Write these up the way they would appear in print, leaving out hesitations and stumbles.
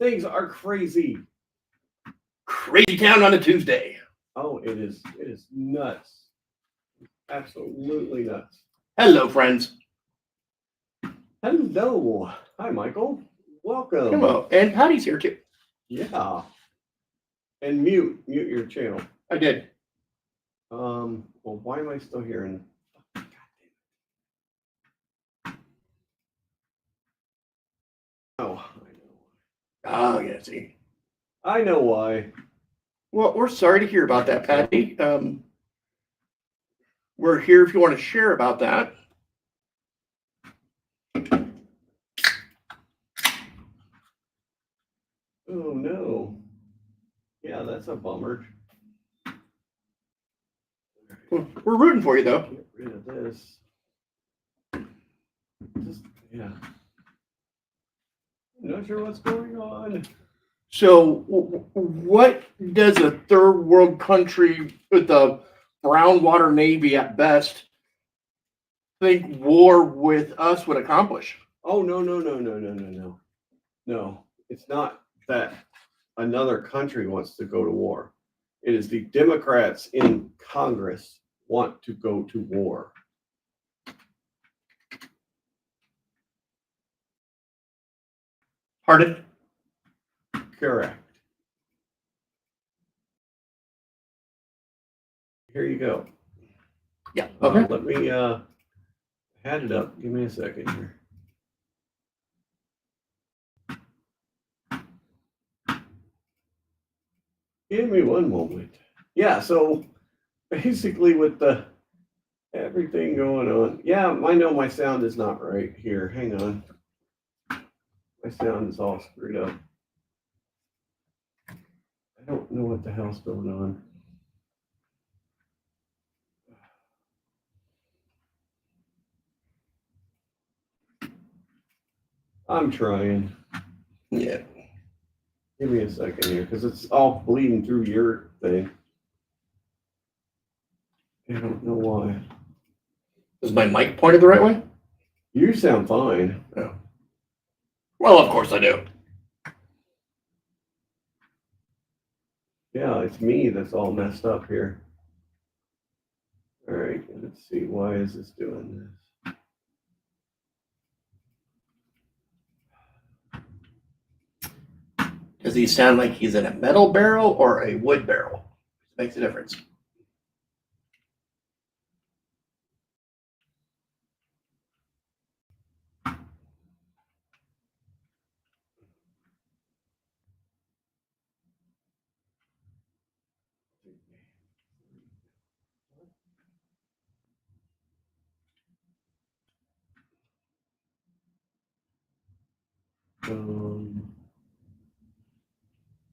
Things are crazy. Crazy town on a Tuesday. Oh, it is nuts. Absolutely nuts. Hello, friends. Hello. Hi, Michael. Welcome. Hello. And Patty's here too. Yeah. And mute your channel. I did. Well, why am I still hearing? Oh, Oh, yeah, see. I know why. Well, we're sorry to hear about that, Patty. We're here if you want to share about that. Oh no. Yeah, that's a bummer. We're rooting for you, though. Get rid of this. Yeah. I'm not sure what's going on. So, what does a third world country with a brown water navy at best think war with us would accomplish? Oh no. No, it's not that another country wants to go to war. It is the Democrats in Congress want to go to war. Pardon? Correct. Here you go. Yeah. Okay. Let me add it up. Give me a second here. Give me one moment. Yeah, so basically with the everything going on. Yeah, I know my sound is not right here. Hang on. My sound is all screwed up. I don't know what the hell's going on. I'm trying. Yeah. Give me a second here, because it's all bleeding through your thing. I don't know why. Is my mic pointed the right way? You sound fine. Oh. Well, of course I do. Yeah, it's me that's all messed up here. All right, let's see. Why is this doing this? Does he sound like he's in a metal barrel or a wood barrel? Makes a difference.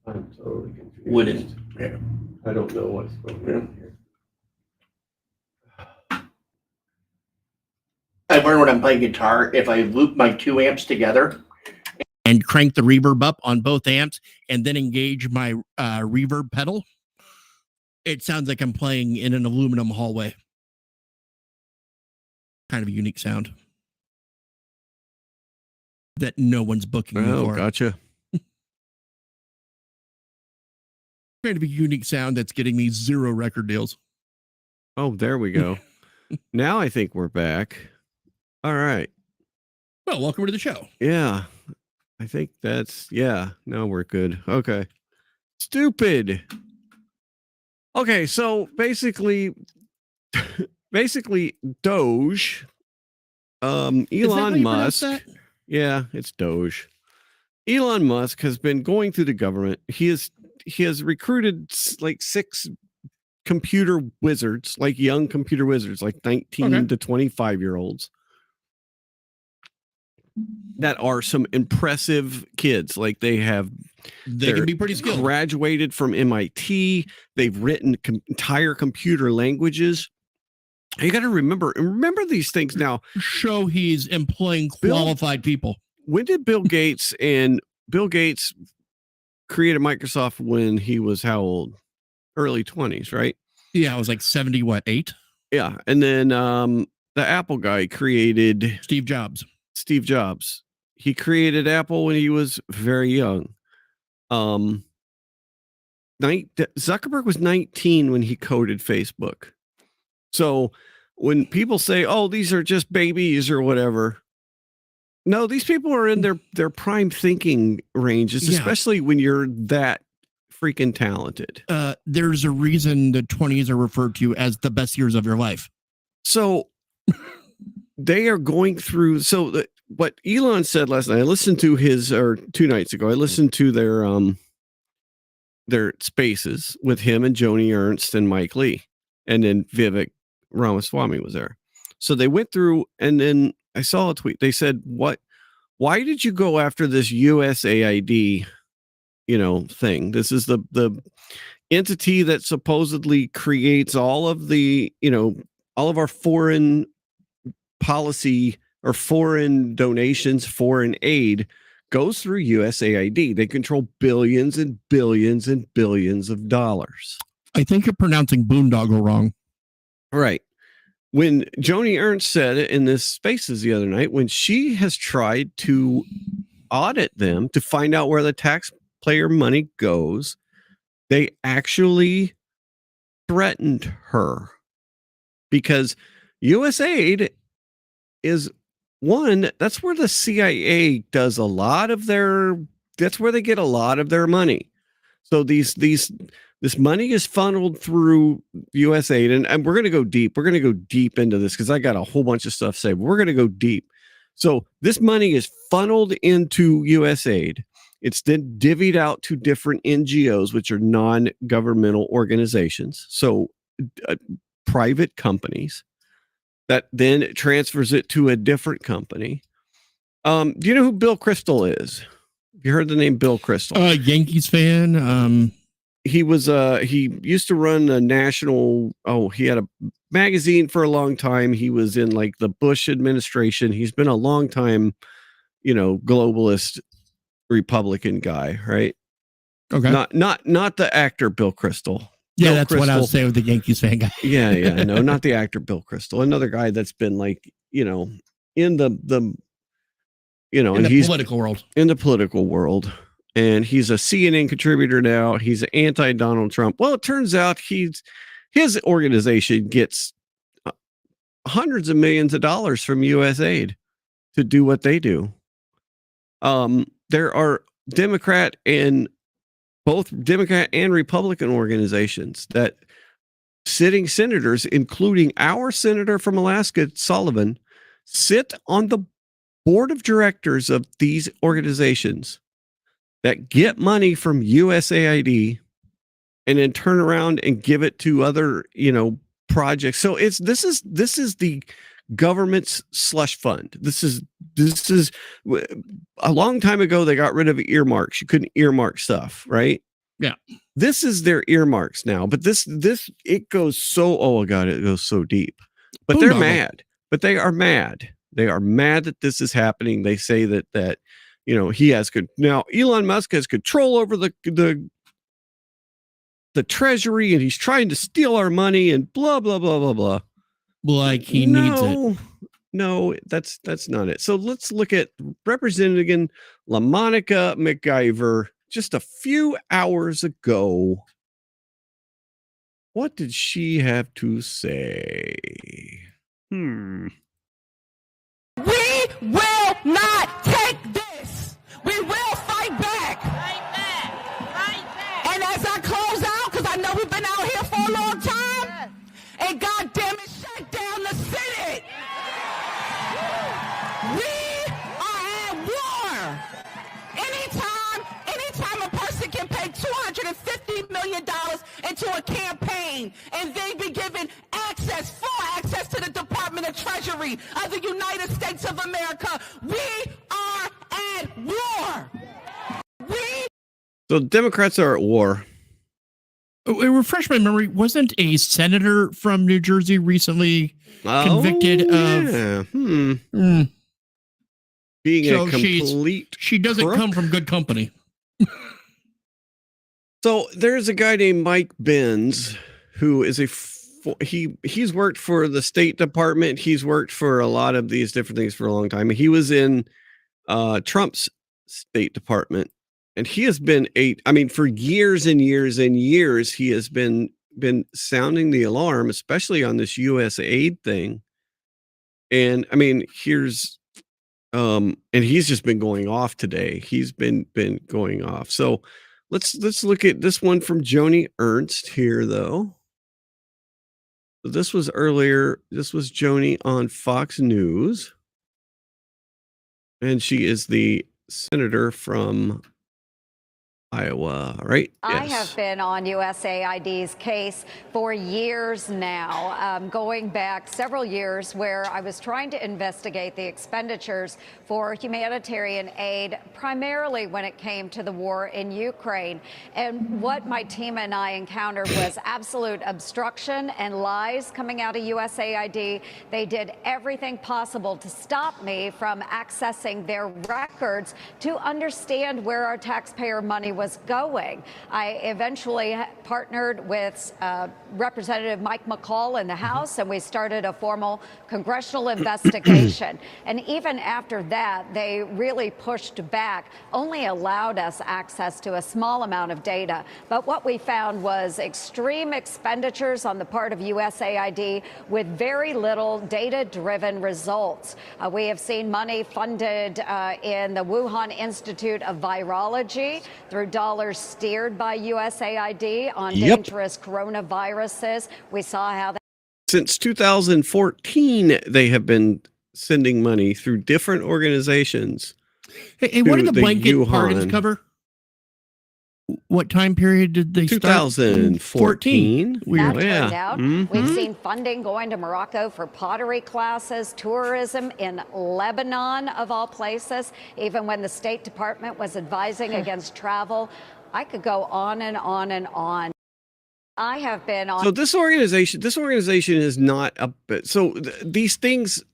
I'm totally confused. Wooden. Yeah. I don't know what's going on here. I learned when I'm playing guitar, if I loop my 2 amps together and crank the reverb up on both amps and then engage my reverb pedal, it sounds like I'm playing in an aluminum hallway. Kind of a unique sound that no one's booking me for. Gotcha. Kind of a unique sound that's getting me 0 record deals. Oh, there we go. Now I think we're back. All right. Well, welcome to the show. Yeah. I think that's, yeah. Now we're good. Okay. Stupid. Okay, so basically Doge, Elon Musk. Yeah, it's Doge. Elon Musk has been going through the government. He has recruited like 6 computer wizards, like young computer wizards, like 19 to 25-year-olds. That are some impressive kids. Like they can be pretty skilled. Graduated from MIT. They've written entire computer languages. You got to remember these things now. Show he's employing qualified people. When did Bill Gates created Microsoft when he was how old? Early 20s, right? Yeah, I was like 70, 8? Yeah. And then the Apple guy created Steve Jobs. He created Apple when he was very young. Zuckerberg was 19 when he coded Facebook. So when people say, "Oh, these are just babies" or whatever, no, these people are in their prime thinking ranges, especially when you're that freaking talented. There's a reason the 20s are referred to as the best years of your life. So they are going through. So what Elon said last night, I listened to or 2 nights ago, I listened to their spaces with him and Joni Ernst and Mike Lee, and then Vivek Ramaswamy was there. So they went through, and then I saw a tweet. They said, why did you go after this USAID, thing? This is the entity that supposedly creates all of the, all of our foreign policy or foreign donations, foreign aid goes through USAID. They control billions and billions and billions of dollars. I think you're pronouncing boondoggle wrong. Right. When Joni Ernst said it in this Spaces the other night, when she has tried to audit them to find out where the taxpayer money goes, they actually threatened her because USAID is that's where the CIA does a lot of that's where they get a lot of their money. So this money is funneled through USAID, and we're going to go deep. We're going to go deep into this because I got a whole bunch of stuff to say, but we're going to go deep. So this money is funneled into USAID. It's then divvied out to different NGOs, which are non-governmental organizations. So private companies. That then transfers it to a different company. Do you know who Bill Crystal is? Have you heard the name Bill Crystal? Yankees fan. He was he used to run a national. He had a magazine for a long time. He was in like the Bush administration. He's been a long time, globalist Republican guy, right? Okay. Not the actor Bill Crystal. Yeah, Bill that's Crystal. what I was saying with the Yankees fan guy. Yeah, no, not the actor Bill Crystal. Another guy that's been like, in the political world. In the political world. And he's a CNN contributor now. He's anti-Donald Trump. Well, it turns out his organization gets hundreds of millions of dollars from USAID to do what they do. There are Democrat and Republican organizations that sitting senators, including our senator from Alaska, Sullivan, sit on the board of directors of these organizations that get money from USAID and then turn around and give it to other, projects. So this is the government's slush fund. This is a long time ago. They got rid of earmarks. You couldn't earmark stuff, right? Yeah. This is their earmarks now, but it goes so, oh God, it goes so deep, but they're mad, but they are mad. They are mad that this is happening. They say that, he has now Elon Musk has control over the treasury, and he's trying to steal our money and blah, blah, blah, blah, blah. Like he needs it. No, that's not it. So let's look at Representative LaMonica McIver just a few hours ago. What did she have to say? We will not take this. We will fight back. Fight back. Fight back. And as I close out, because I know we've been out here for a long time, and goddamn it, shut down the Senate. We are at war. Anytime a person can pay $250 million into a campaign and they be given full access to the Department of Treasury of the United States of America, we are at war. So Democrats are at war. Refresh my memory. Wasn't a senator from New Jersey recently convicted of being a complete? She doesn't crook? come from good company. So there's a guy named Mike Benz who is he's worked for the State Department. He's worked for a lot of these different things for a long time. He was in Trump's State Department and he has been for years and years and years, he has been sounding the alarm, especially on this US aid thing. And I mean, here's and he's just been going off today. He's been going off. So let's look at this one from Joni Ernst here, though. So this was earlier. This was Joni on Fox News, and she is the senator from Iowa, right? I have been on USAID's case for years now, going back several years, where I was trying to investigate the expenditures for humanitarian aid, primarily when it came to the war in Ukraine. And what my team and I encountered was absolute obstruction and lies coming out of USAID. They did everything possible to stop me from accessing their records to understand where our taxpayer money was going. I eventually partnered with Representative Mike McCall in the House, and we started a formal congressional investigation. And even after that, they really pushed back, only allowed us access to a small amount of data. But what we found was extreme expenditures on the part of USAID with very little data-driven results. We have seen money funded in the Wuhan Institute of Virology through dollars steered by USAID on dangerous coronaviruses. We saw how since 2014 they have been sending money through different organizations. Hey, what did the blanket pardons cover? What time period did they start? 2014. That turned out. We've seen funding going to Morocco for pottery classes, tourism in Lebanon, of all places, even when the State Department was advising against travel. I could go on and on and on. I have been on. So this organization is not a bit. So these things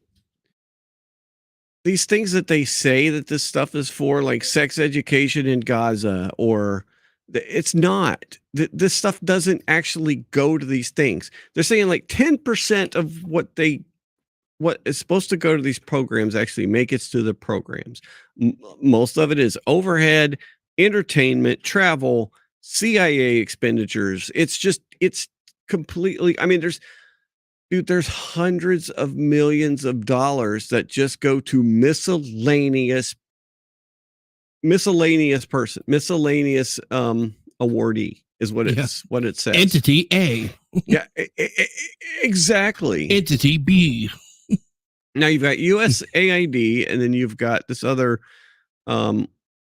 that they say that this stuff is for, like sex education in Gaza, or it's not. This stuff doesn't actually go to these things. They're saying like 10% of what is supposed to go to these programs actually make it to the programs. Most of it is overhead, entertainment, travel, CIA expenditures. It's completely, I mean, there's hundreds of millions of dollars that just go to miscellaneous awardee is what it says. Entity A. Yeah, exactly. Entity B. Now you've got USAID, and then you've got this other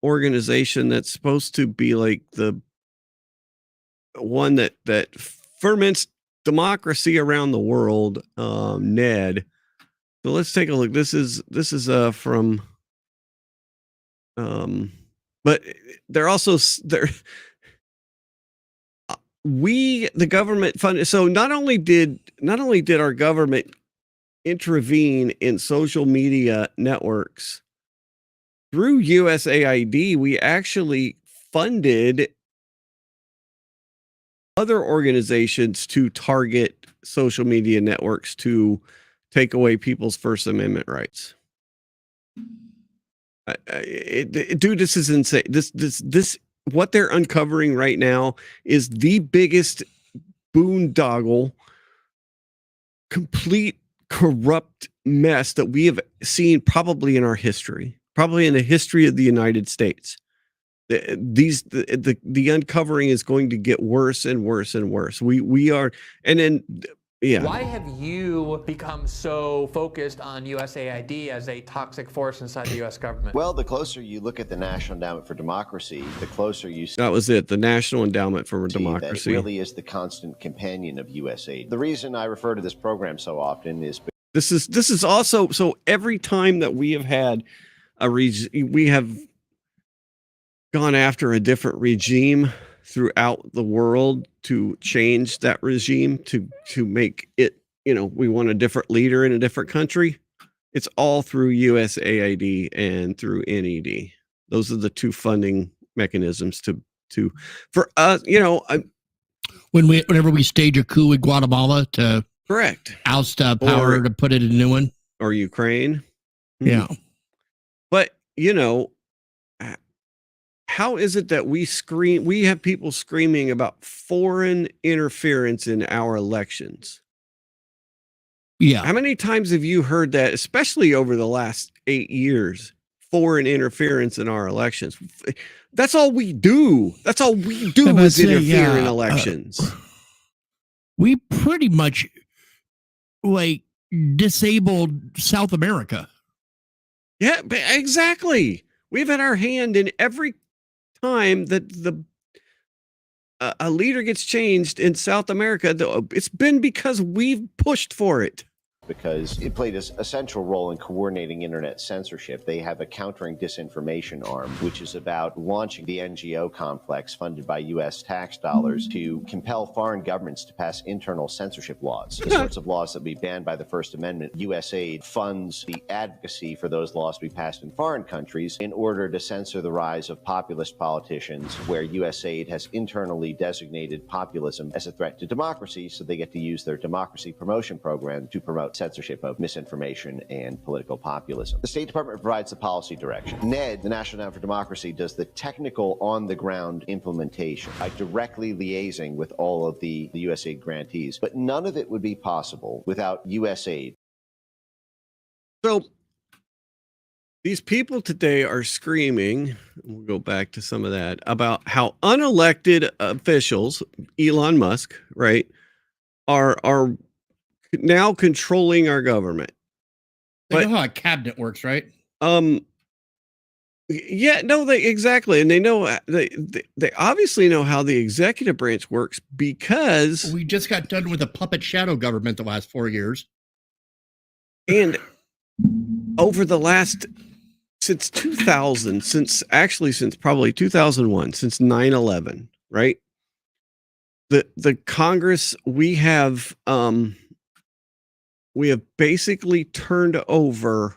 organization that's supposed to be like the one that ferments democracy around the world, NED. So let's take a look. This is from but they're also the government funded. So not only did our government intervene in social media networks through USAID, we actually funded other organizations to target social media networks to take away people's First Amendment rights. Dude, this is insane. This what they're uncovering right now is the biggest boondoggle, complete corrupt mess that we have seen probably in our history, probably in the history of the United States. The uncovering is going to get worse and worse and worse. We are, and then yeah. Why have you become so focused on USAID as a toxic force inside the U.S. government? Well, the closer you look at the National Endowment for Democracy, the closer you see that was it. The National Endowment for Democracy that it really is the constant companion of USAID. The reason I refer to this program so often is this is also so every time that we have had we have gone after a different regime throughout the world to change that regime, to make it, we want a different leader in a different country. It's all through USAID and through NED. Those are the two funding mechanisms for us, whenever we stage a coup in Guatemala to correct oust power to put it in a new one, or Ukraine. Yeah. But, how is it that we have people screaming about foreign interference in our elections? Yeah. How many times have you heard that, especially over the last 8 years, foreign interference in our elections? That's all we do. That's all we do is interfere in elections. We pretty much like disabled South America. Yeah, exactly. We've had our hand in every time that a leader gets changed in South America. It's been because we've pushed for it. Because it played a central role in coordinating internet censorship. They have a countering disinformation arm, which is about launching the NGO complex funded by U.S. tax dollars to compel foreign governments to pass internal censorship laws, the sorts of laws that be banned by the First Amendment. USAID funds the advocacy for those laws to be passed in foreign countries in order to censor the rise of populist politicians, where USAID has internally designated populism as a threat to democracy, so they get to use their democracy promotion program to promote censorship of misinformation and political populism. The State Department provides the policy direction. NED, the National Endowment for Democracy, does the technical on-the-ground implementation by directly liaising with all of the USAID grantees. But none of it would be possible without USAID. So these people today are screaming, we'll go back to some of that, about how unelected officials, Elon Musk, right, are now controlling our government. They know how a cabinet works, right? Yeah, no, they exactly, and they know they obviously know how the executive branch works because we just got done with a puppet shadow government the last 4 years, and over the last since 2000, since probably 2001, since 9/11, right? The Congress we have basically turned over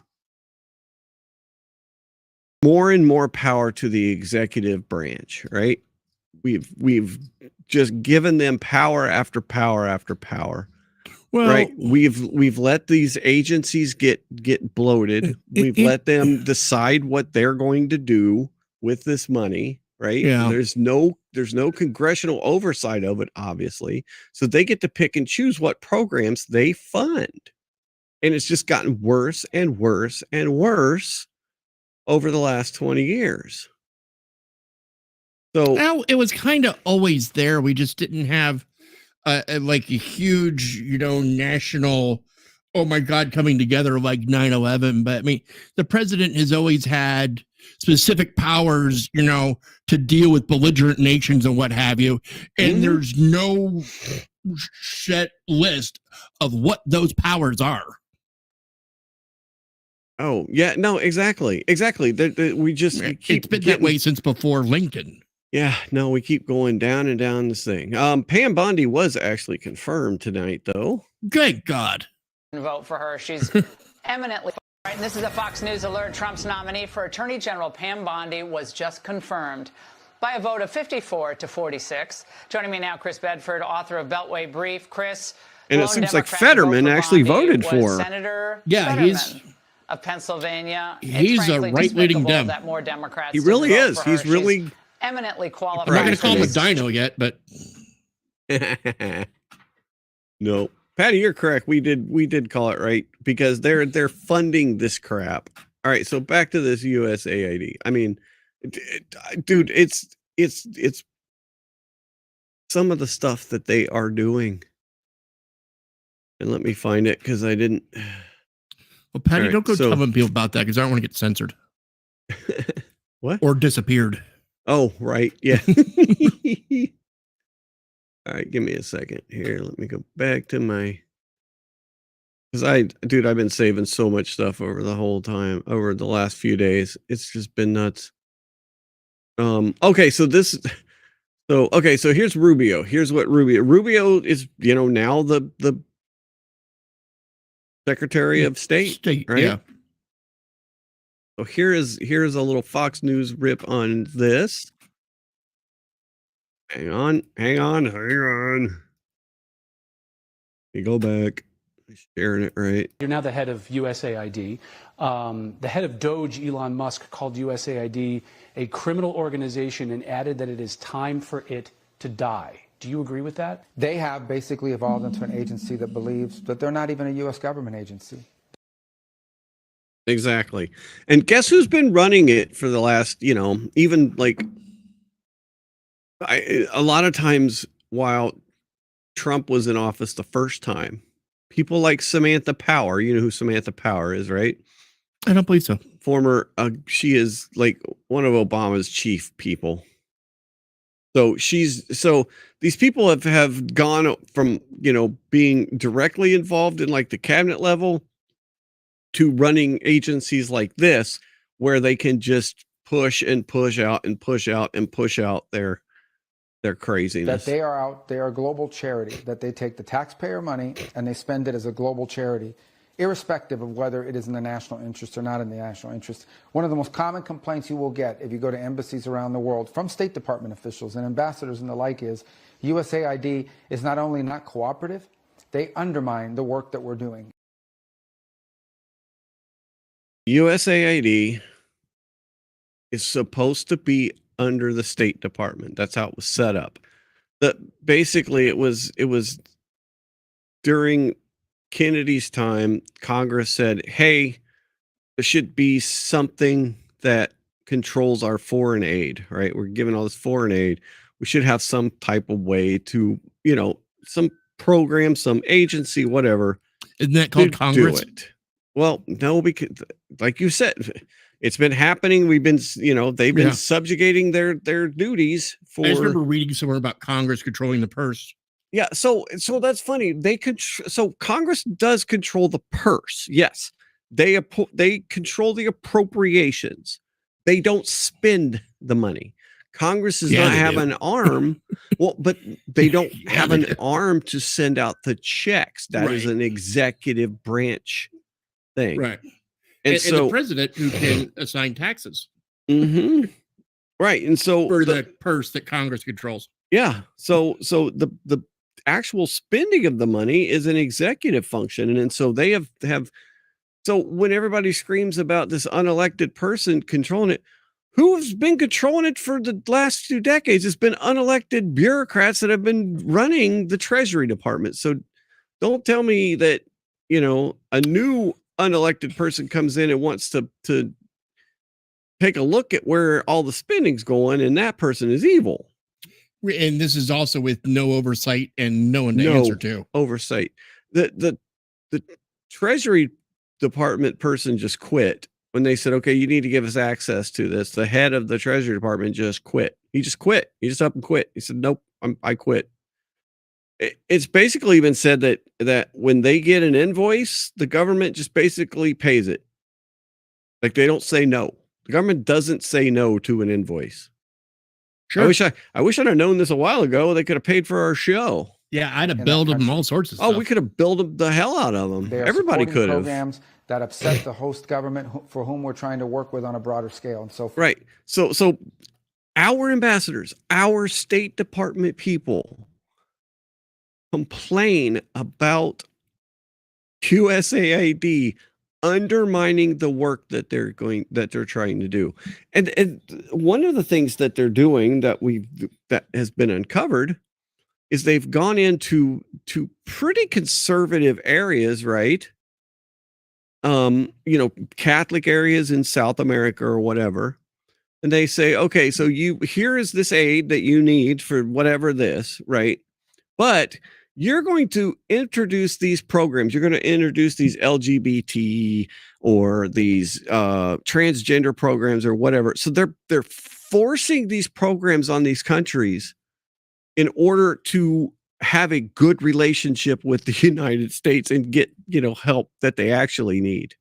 more and more power to the executive branch, right? We've just given them power after power after power. Well, right. We've let these agencies get bloated. We've let them decide what they're going to do with this money, right? Yeah. There's no congressional oversight of it, obviously. So they get to pick and choose what programs they fund. And it's just gotten worse and worse and worse over the last 20 years. So well, it was kind of always there. We just didn't have like a huge, national, oh my God, coming together like 9/11. But I mean, the president has always had specific powers, to deal with belligerent nations and what have you. And there's no set list of what those powers are. Oh, yeah, no, exactly. We just it's been that way since before Lincoln. Yeah, no, we keep going down and down this thing. Pam Bondi was actually confirmed tonight, though. Good God. Vote for her. She's eminently. Right, and this is a Fox News alert. Trump's nominee for Attorney General Pam Bondi was just confirmed by a vote of 54-46. Joining me now, Chris Bedford, author of Beltway Brief. Chris, and it seems like Fetterman actually voted for Senator Fetterman he's of Pennsylvania. He's a right-leaning Dem. That more Democrats. He really is. He's really She's eminently qualified. I'm not going to call him a dino yet, but no, Patty, you're correct. We did call it right because they're funding this crap. All right, so back to this USAID. I mean, dude, it's some of the stuff that they are doing. And let me find it because I didn't. Well, Patty, don't go telling people about that because I don't want to get censored. What? Or disappeared. Oh, right. Yeah. All right, give me a second here. Let me go back to my. Because I've been saving so much stuff over the last few days. It's just been nuts. Okay, so here's Rubio. Here's what Rubio is, now the Secretary of State, right? Yeah. So here's a little Fox News rip on this. Hang on. You go back. Sharing it right. You're now the head of USAID. The head of Doge, Elon Musk, called USAID a criminal organization and added that it is time for it to die. Do you agree with that? They have basically evolved into an agency that believes that they're not even a U.S. government agency. Exactly. And guess who's been running it for the last, even like a lot of times while Trump was in office the first time, people like Samantha Power, you know who Samantha Power is, right? I don't believe so. She is like one of Obama's chief people. So these people have gone from, being directly involved in like the cabinet level to running agencies like this, where they can just push and push out and push out and push out their craziness. That they are a global charity, that they take the taxpayer money and they spend it as a global charity, irrespective of whether it is in the national interest or not in the national interest. One of the most common complaints you will get if you go to embassies around the world from State Department officials and ambassadors and the like is USAID is not only not cooperative, they undermine the work that we're doing. USAID is supposed to be under the State Department. That's how it was set up. Basically it was during Kennedy's time, Congress said, hey, there should be something that controls our foreign aid, right? We're giving all this foreign aid. We should have some type of way to, some program, some agency, whatever. Isn't that called Congress? Do it. Well, no, because like you said, it's been happening. We've been, they've been subjugating their duties for. I just remember reading somewhere about Congress controlling the purse. Yeah, so that's funny. So Congress does control the purse. Yes, they control the appropriations. They don't spend the money. Congress does not have an arm. Well, but they don't have an arm to send out the checks. That is an executive branch thing, right? And so the president who can assign taxes, right? And so for the purse that Congress controls. Yeah. So the actual spending of the money is an executive function, and so they have. So when everybody screams about this unelected person controlling it, who's been controlling it for the last 2 decades? It's been unelected bureaucrats that have been running the Treasury Department. So don't tell me that, a new unelected person comes in and wants to take a look at where all the spending's going, and that person is evil. And this is also with no oversight and no one to answer to. Oversight. The Treasury Department person just quit when they said, okay, you need to give us access to this. The head of the Treasury Department just quit. He just quit. He just up and quit. He said, nope, I quit. It's basically been said that when they get an invoice, the government just basically pays it. Like they don't say no. The government doesn't say no to an invoice. Sure. I wish I'd have known this a while ago. They could have paid for our show. Yeah, I'd have billed them all sorts of stuff. Oh, we could have billed the hell out of them. Everybody could have. Programs that upset the host government for whom we're trying to work with on a broader scale and so forth. Right. So our ambassadors, our State Department people complain about USAID undermining the work that they're trying to do. And one of the things that they're doing that has been uncovered is they've gone into pretty conservative areas, right? Catholic areas in South America or whatever. And they say, okay, so here is this aid that you need for whatever this, right? But you're going to introduce these programs. You're going to introduce these LGBT or these transgender programs or whatever. So they're forcing these programs on these countries in order to have a good relationship with the United States and get, help that they actually need.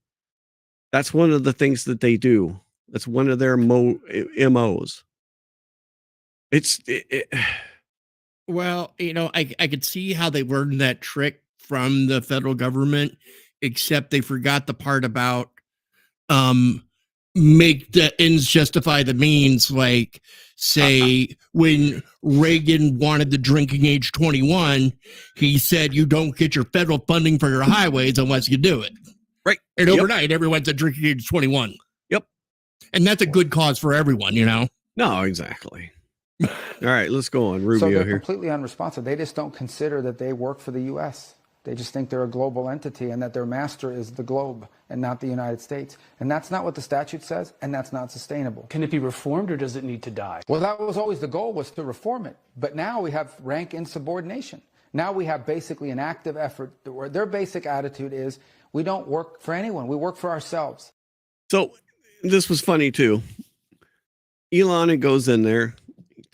That's one of the things that they do. That's one of their MOs. Well, I could see how they learned that trick from the federal government, except they forgot the part about make the ends justify the means. Like, say, when Reagan wanted the drinking age 21, he said you don't get your federal funding for your highways unless you do it. Right. And overnight, everyone's at drinking age 21. Yep. And that's a good cause for everyone, you know? No, exactly. All right, let's go on. Rubio so they're here. completely unresponsive. They just don't consider that they work for the U.S. They just think they're a global entity and that their master is the globe and not the United States. And that's not what the statute says, and that's not sustainable. Can it be reformed, or does it need to die? Well, that was always the goal, was to reform it. But now we have rank insubordination. Now we have basically an active effort where their basic attitude is, we don't work for anyone. We work for ourselves. So this was funny too. Elon goes in there,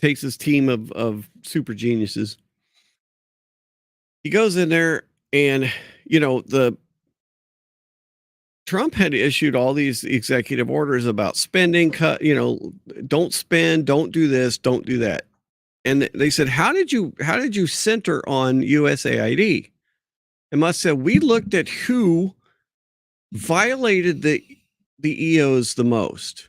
takes his team of super geniuses. He goes in there, and the Trump had issued all these executive orders about spending cut, don't spend, don't do this, don't do that. And they said, how did you center on USAID? And Musk said, we looked at who violated the EOs the most.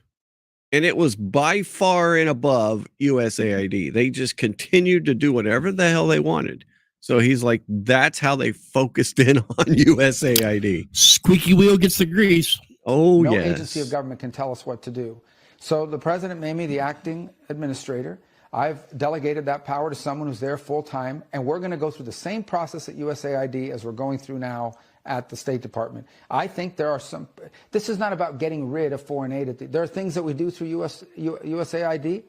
And it was by far and above USAID. They just continued to do whatever the hell they wanted. So he's like, that's how they focused in on USAID. Squeaky wheel gets the grease. Oh, no yes. agency of government can tell us what to do. So the president made me the acting administrator. I've delegated that power to someone who's there full time, and we're going to go through the same process at USAID as we're going through now at the State Department. I think there are some, this is not about getting rid of foreign aid. There are things that we do through USAID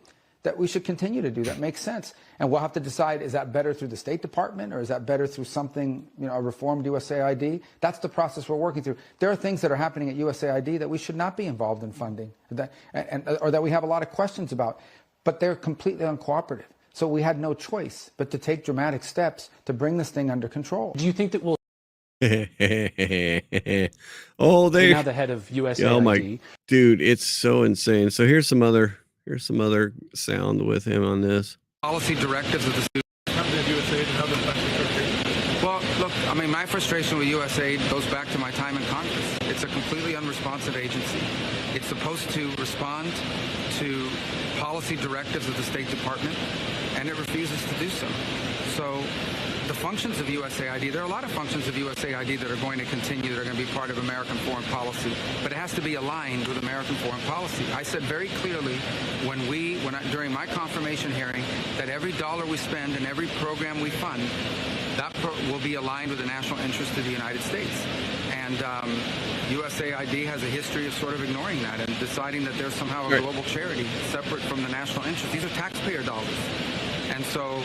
that we should continue to do. That makes sense. And we'll have to decide, is that better through the State Department, or is that better through something, a reformed USAID? That's the process we're working through. There are things that are happening at USAID that we should not be involved in funding, or that we have a lot of questions about, but they're completely uncooperative. So we had no choice but to take dramatic steps to bring this thing under control. Do you think that we'll... Oh, they now the head of USAID. Oh my dude, it's so insane. So here's some other sound with him on this. Policy directives of the Well, look, I mean, my frustration with USAID goes back to my time in Congress. It's a completely unresponsive agency. It's supposed to respond to policy directives of the State Department, and it refuses to do so. So the functions of USAID, there are a lot of functions of USAID that are going to continue, that are going to be part of American foreign policy, but it has to be aligned with American foreign policy. I said very clearly during my confirmation hearing that every dollar we spend and every program we fund, that will be aligned with the national interest of the United States. And USAID has a history of sort of ignoring that and deciding that there's somehow a global charity separate from the national interest. These are taxpayer dollars. And so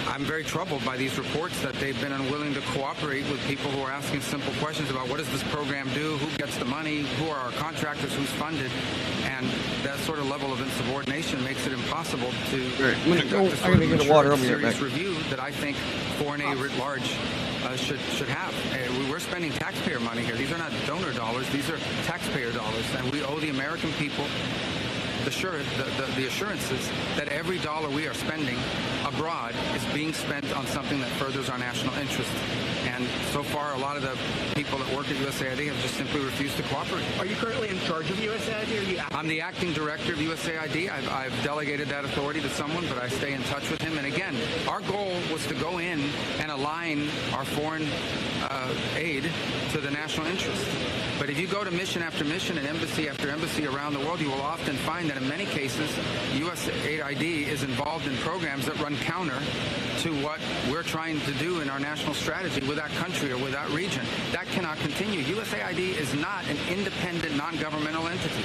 I'm very troubled by these reports that they've been unwilling to cooperate with people who are asking simple questions about what does this program do, who gets the money, who are our contractors, who's funded, and that sort of level of insubordination makes it impossible to conduct a serious review that I think foreign aid writ large should have. We're spending taxpayer money here. These are not donor dollars. These are taxpayer dollars, and we owe the American people the assurances that every dollar we are spending abroad is being spent on something that furthers our national interest. And so far, a lot of the people that work at USAID have just simply refused to cooperate. Are you currently in charge of USAID? Or are you I'm the acting director of USAID. I've delegated that authority to someone, but I stay in touch with him. And again, our goal was to go in and align our foreign aid to the national interest. But if you go to mission after mission and embassy after embassy around the world, you will often find that in many cases, USAID is involved in programs that run counter to what we're trying to do in our national strategy with that country or with that region. That cannot continue. USAID is not an independent, non-governmental entity.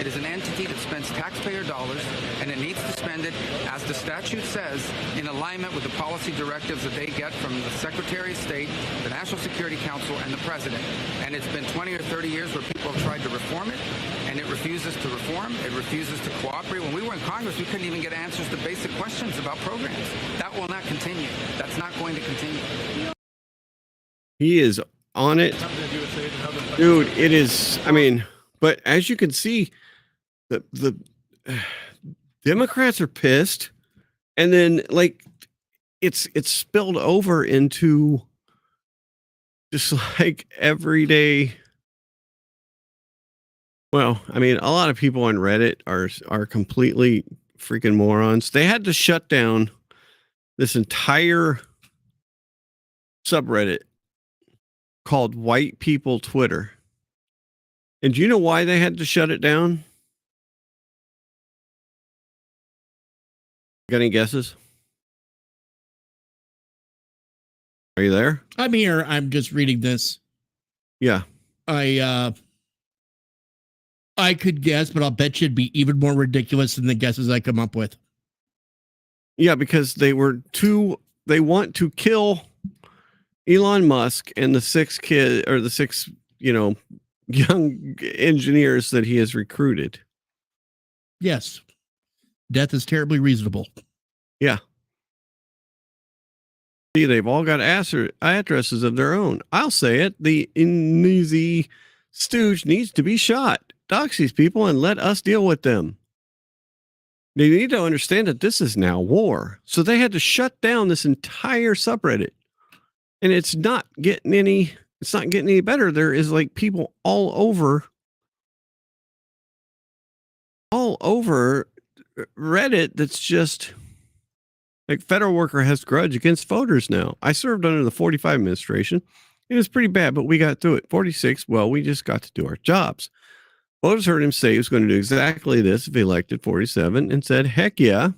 It is an entity that spends taxpayer dollars, and it needs to spend it, as the statute says, in alignment with the policy directives that they get from the Secretary of State, the National Security Council, and the President. And it's been 20 or 30 years where people have tried to reform it, and it refuses to reform. It refuses to cooperate. When we were in Congress, we couldn't even get answers to basic questions about programs. That will not continue. That's not going to continue. He is on it. Dude, it is, I mean, but as you can see, the Democrats are pissed, and then like it's spilled over into just like everyday Well, I mean, a lot of people on Reddit are completely freaking morons. They had to shut down this entire subreddit called White People Twitter. And do you know why they had to shut it down? Got any guesses? Are you there? I'm here. I'm just reading this. Yeah. I could guess, but I'll bet you it'd be even more ridiculous than the guesses I come up with. Yeah, because they want to kill Elon Musk and the six young engineers that he has recruited. Yes. Death is terribly reasonable. Yeah. See, they've all got addresses of their own. I'll say it. The Inuzi stooge needs to be shot. Dox these people and let us deal with them. They need to understand that this is now war. So they had to shut down this entire subreddit. And it's not getting any better. There is like people all over Reddit that's just like federal worker has grudge against voters now. I served under the 45 administration. It was pretty bad, but we got through it. 46, well, we just got to do our jobs. Voters heard him say he was going to do exactly this if he elected 47 and said, heck yeah,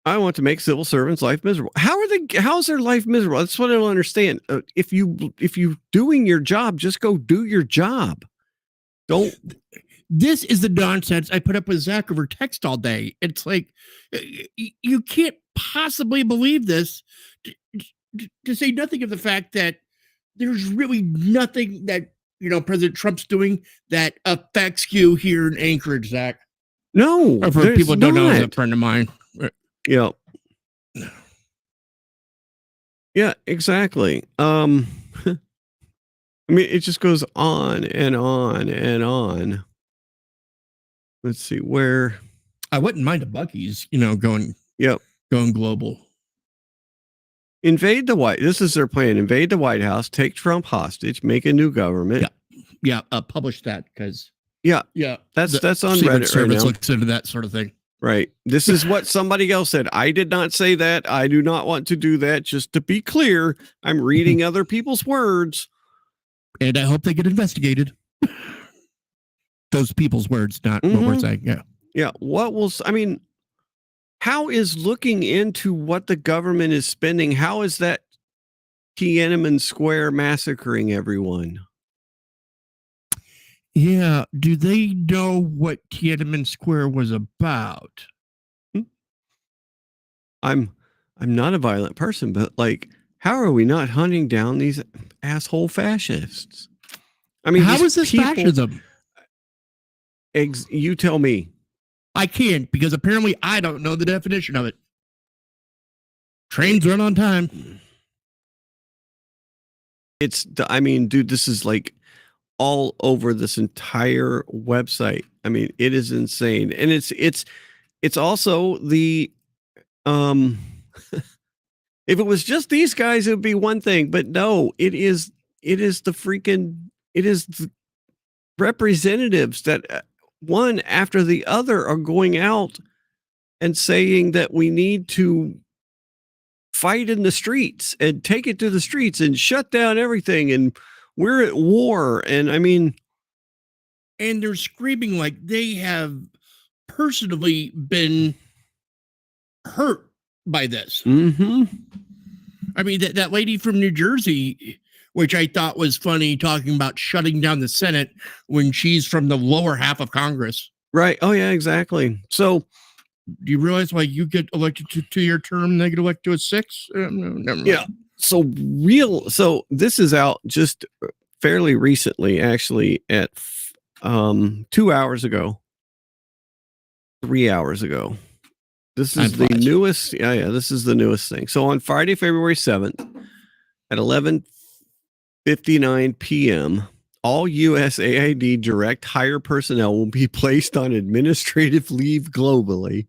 I want to make civil servants' life miserable. How's their life miserable? That's what I don't understand. If you doing your job, just go do your job. Don't. This is the nonsense I put up with Zach over text all day. It's like, you can't possibly believe this, to say nothing of the fact that there's really nothing that, President Trump's doing that affects you here in Anchorage, Zach. No. Or for people who don't know, he's a friend of mine. Yeah. Yeah, exactly. I mean, it just goes on and on and on. Let's see where. I wouldn't mind a Buc-ee's, going global. Invade the This is their plan. Invade the White House, take Trump hostage, make a new government. Yeah. Publish that because. Yeah. That's on Reddit Service right now. Looks into that sort of thing. Right. This is what somebody else said. I did not say that. I do not want to do that. Just to be clear, I'm reading other people's words. And I hope they get investigated. Those people's words, not what we're saying. Yeah. Yeah. How is looking into what the government is spending? How is that Tiananmen Square massacring everyone? Yeah. Do they know what Tiananmen Square was about? I'm not a violent person, but how are we not hunting down these asshole fascists? I mean, how is this fascism? You tell me. I can't, because apparently I don't know the definition of it. Trains run on time. Dude, this is all over this entire website. I mean, it is insane. And it's also the, if it was just these guys, it would be one thing, but no, it is the representatives that one after the other are going out and saying that we need to fight in the streets and take it to the streets and shut down everything. And we're at war. And and they're screaming like they have personally been hurt by this. Mm-hmm. I mean, that lady from New Jersey, which I thought was funny, talking about shutting down the Senate when she's from the lower half of Congress. Right. Oh, yeah, exactly. So do you realize why you get elected to 2-year term and they get elected to a 6? Yeah. So this is out just fairly recently, actually, at 2 hours ago, 3 hours ago. This is the newest. Yeah. This is the newest thing. So on Friday, February 7th at 11:59 p.m., all USAID direct hire personnel will be placed on administrative leave globally,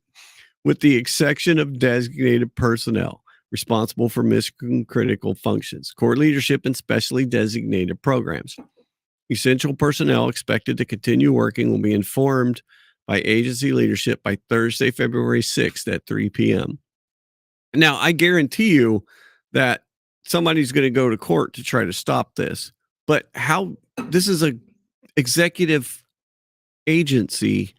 with the exception of designated personnel responsible for mission critical functions, core leadership, and specially designated programs. Essential personnel expected to continue working will be informed by agency leadership by Thursday, February 6th at 3 p.m. Now, I guarantee you that somebody's going to go to court to try to stop this. But how this is a executive agency.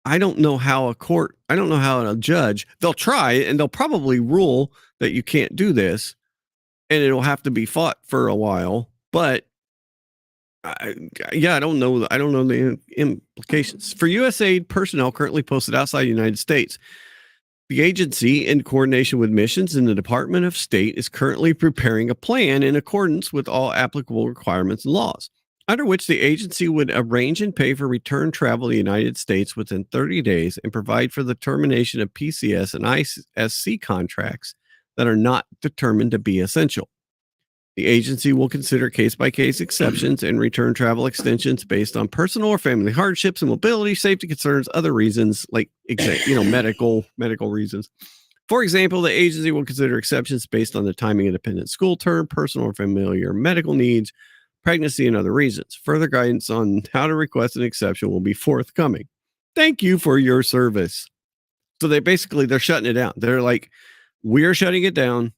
I don't know how I don't know how a judge, they'll try and they'll probably rule that you can't do this and it'll have to be fought for a while. But I don't know. I don't know the implications. For USAID personnel currently posted outside the United States, the agency, in coordination with missions in the Department of State, is currently preparing a plan in accordance with all applicable requirements and laws, under which the agency would arrange and pay for return travel to the United States within 30 days and provide for the termination of PCS and ISC contracts that are not determined to be essential. The agency will consider case-by-case exceptions and return travel extensions based on personal or family hardships and mobility, safety concerns, other reasons like medical reasons. For example, the agency will consider exceptions based on the timing of dependent school term, personal or familiar medical needs, pregnancy, and other reasons. Further guidance on how to request an exception will be forthcoming. Thank you for your service. So they're shutting it down. They're like, we're shutting it down.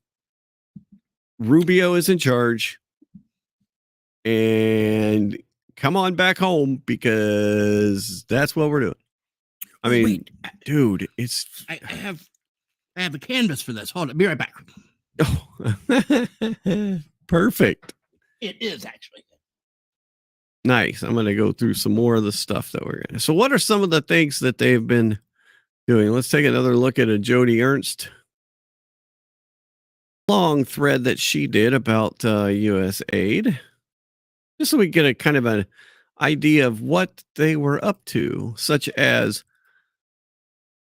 Rubio is in charge, and come on back home because that's what we're doing. I mean, wait, dude, I have a canvas for this. Hold on, be right back. Oh, perfect. It is actually nice. I'm going to go through some more of the stuff that we're going to. So what are some of the things that they've been doing? Let's take another look at a Jody Ernst long thread that she did about USAID, just so we get a kind of an idea of what they were up to, such as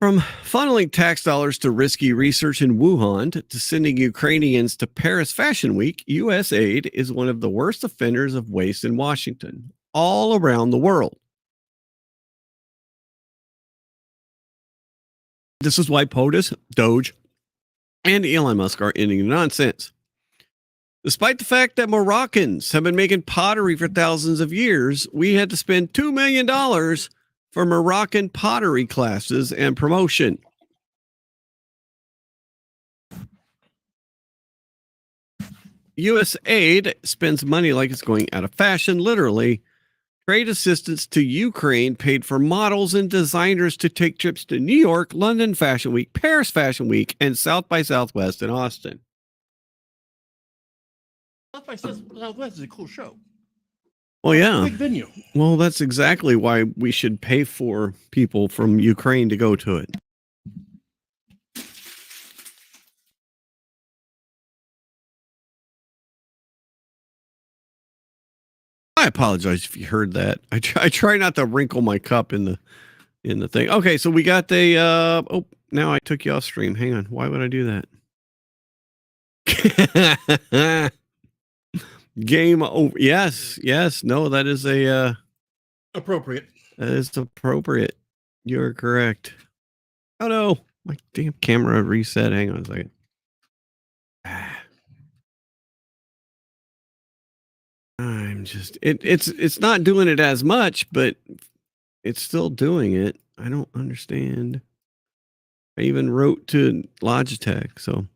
from funneling tax dollars to risky research in Wuhan to sending Ukrainians to Paris Fashion Week. USAID is one of the worst offenders of waste in Washington, all around the world. This is why POTUS, Doge, and Elon Musk are ending the nonsense. Despite the fact that Moroccans have been making pottery for thousands of years, we had to spend $2 million for Moroccan pottery classes and promotion. USAID spends money like it's going out of fashion, literally. Trade assistance to Ukraine paid for models and designers to take trips to New York, London Fashion Week, Paris Fashion Week, and South by Southwest in Austin. South by Southwest is a cool show. Well, yeah. Big venue. Well, that's exactly why we should pay for people from Ukraine to go to it. I apologize if you heard that. I try not to wrinkle my cup in the thing. Okay, so we got the now I took you off stream. Hang on. Why would I do that? Game over. Yes. No, that is appropriate. That is appropriate. You're correct. Oh no, my damn camera reset. Hang on a second. I'm just it's not doing it as much, but it's still doing it. I don't understand. I even wrote to Logitech, so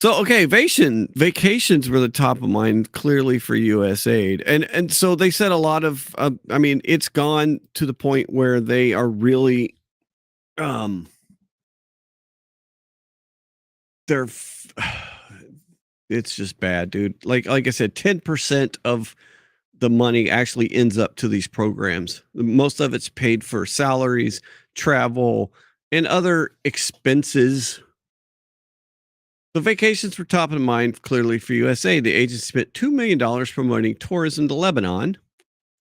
okay, vacations were the top of mind clearly for USAID, and so they said a lot of I mean, it's gone to the point where they are really they're it's just bad, dude. Like I said, 10% of the money actually ends up to these programs. Most of it's paid for salaries, travel, and other expenses. The vacations were top of mind clearly for USA. The agency spent $2 million promoting tourism to Lebanon,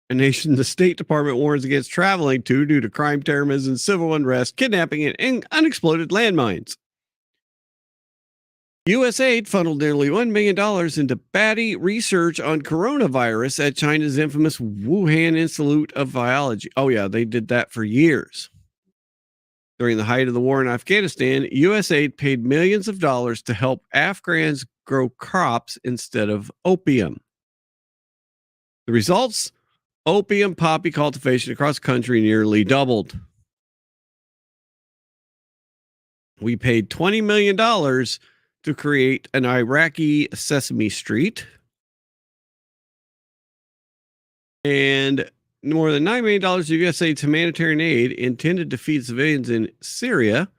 a nation the State Department warns against traveling to due to crime, terrorism, civil unrest, kidnapping, and unexploded landmines. USAID funneled nearly $1 million into batty research on coronavirus at China's infamous Wuhan Institute of Virology. Oh, yeah, they did that for years. During the height of the war in Afghanistan, USAID paid millions of dollars to help Afghans grow crops instead of opium. The results? Opium poppy cultivation across the country nearly doubled. We paid $20 million to create an Iraqi Sesame Street. And more than $9 million of USA humanitarian aid intended to feed civilians in Syria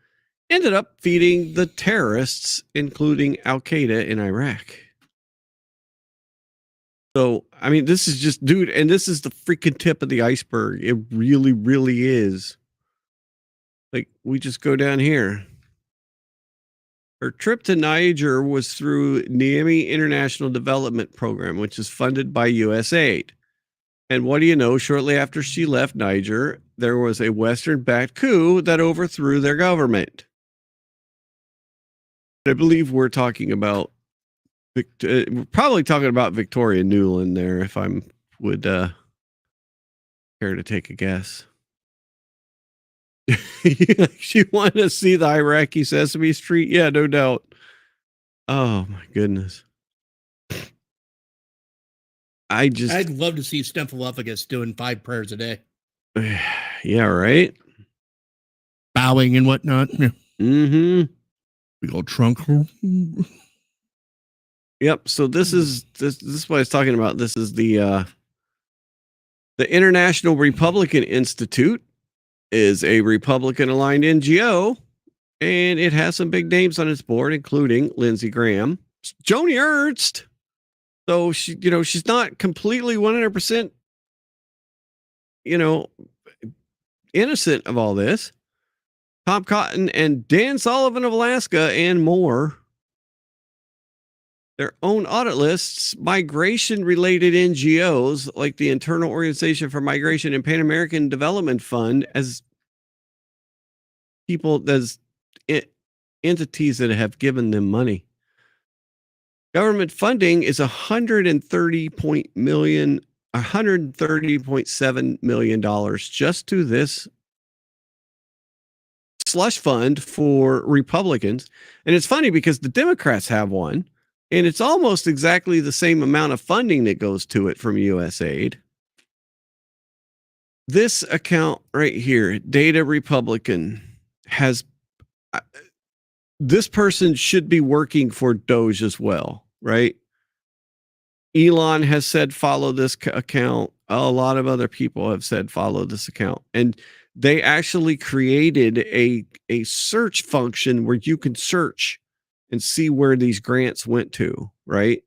ended up feeding the terrorists, including Al-Qaeda in Iraq. So, I mean, this is just, dude, and this is the freaking tip of the iceberg. It really, really is. Like, we just go down here. Her trip to Niger was through Niamey International Development Program, which is funded by USAID. And what do you know? Shortly after she left Niger, there was a Western-backed coup that overthrew their government. I believe we're talking about, we're probably talking about Victoria Nuland there, if I would care to take a guess. She wanted to see the Iraqi Sesame Street? Yeah, no doubt. Oh, my goodness. I'd love to see Snuffleupagus doing 5 prayers a day. Yeah, right? Bowing and whatnot. Yeah. Mm-hmm. We go trunk. Yep. So this is what I was talking about. This is the International Republican Institute is a Republican aligned NGO, and it has some big names on its board, including Lindsey Graham, Joni Ernst. So she, she's not completely 100%, innocent of all this. Tom Cotton and Dan Sullivan of Alaska and more. Their own audit lists migration-related NGOs like the Internal Organization for Migration and Pan American Development Fund as entities that have given them money. Government funding is $130.7 million just to this slush fund for Republicans. And it's funny because the Democrats have one, and it's almost exactly the same amount of funding that goes to it from USAID. This account right here, Data Republican, has this person should be working for Doge as well, right? Elon has said follow this account. A lot of other people have said follow this account. And they actually created a search function where you can search and see where these grants went to, right?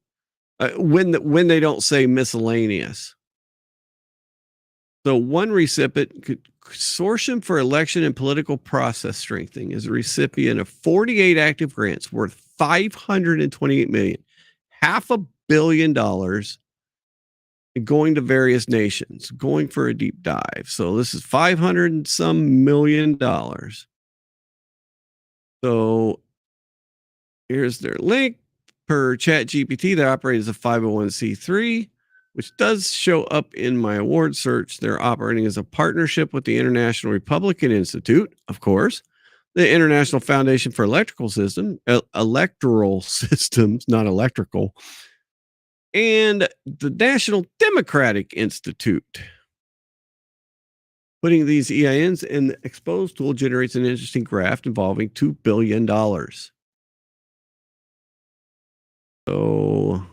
When they don't say miscellaneous. So one recipient, Consortium for Election and Political Process Strengthening, is a recipient of 48 active grants worth $528 million, $500 million going to various nations, going for a deep dive. So this is $500 and some million. So here's their link. Per ChatGPT, they operate as a 501c3, which does show up in my award search. They're operating as a partnership with the International Republican Institute, of course, the International Foundation for Electoral Systems, not electrical, and the National Democratic Institute. Putting these EINs in the exposed tool generates an interesting graph involving $2 billion. So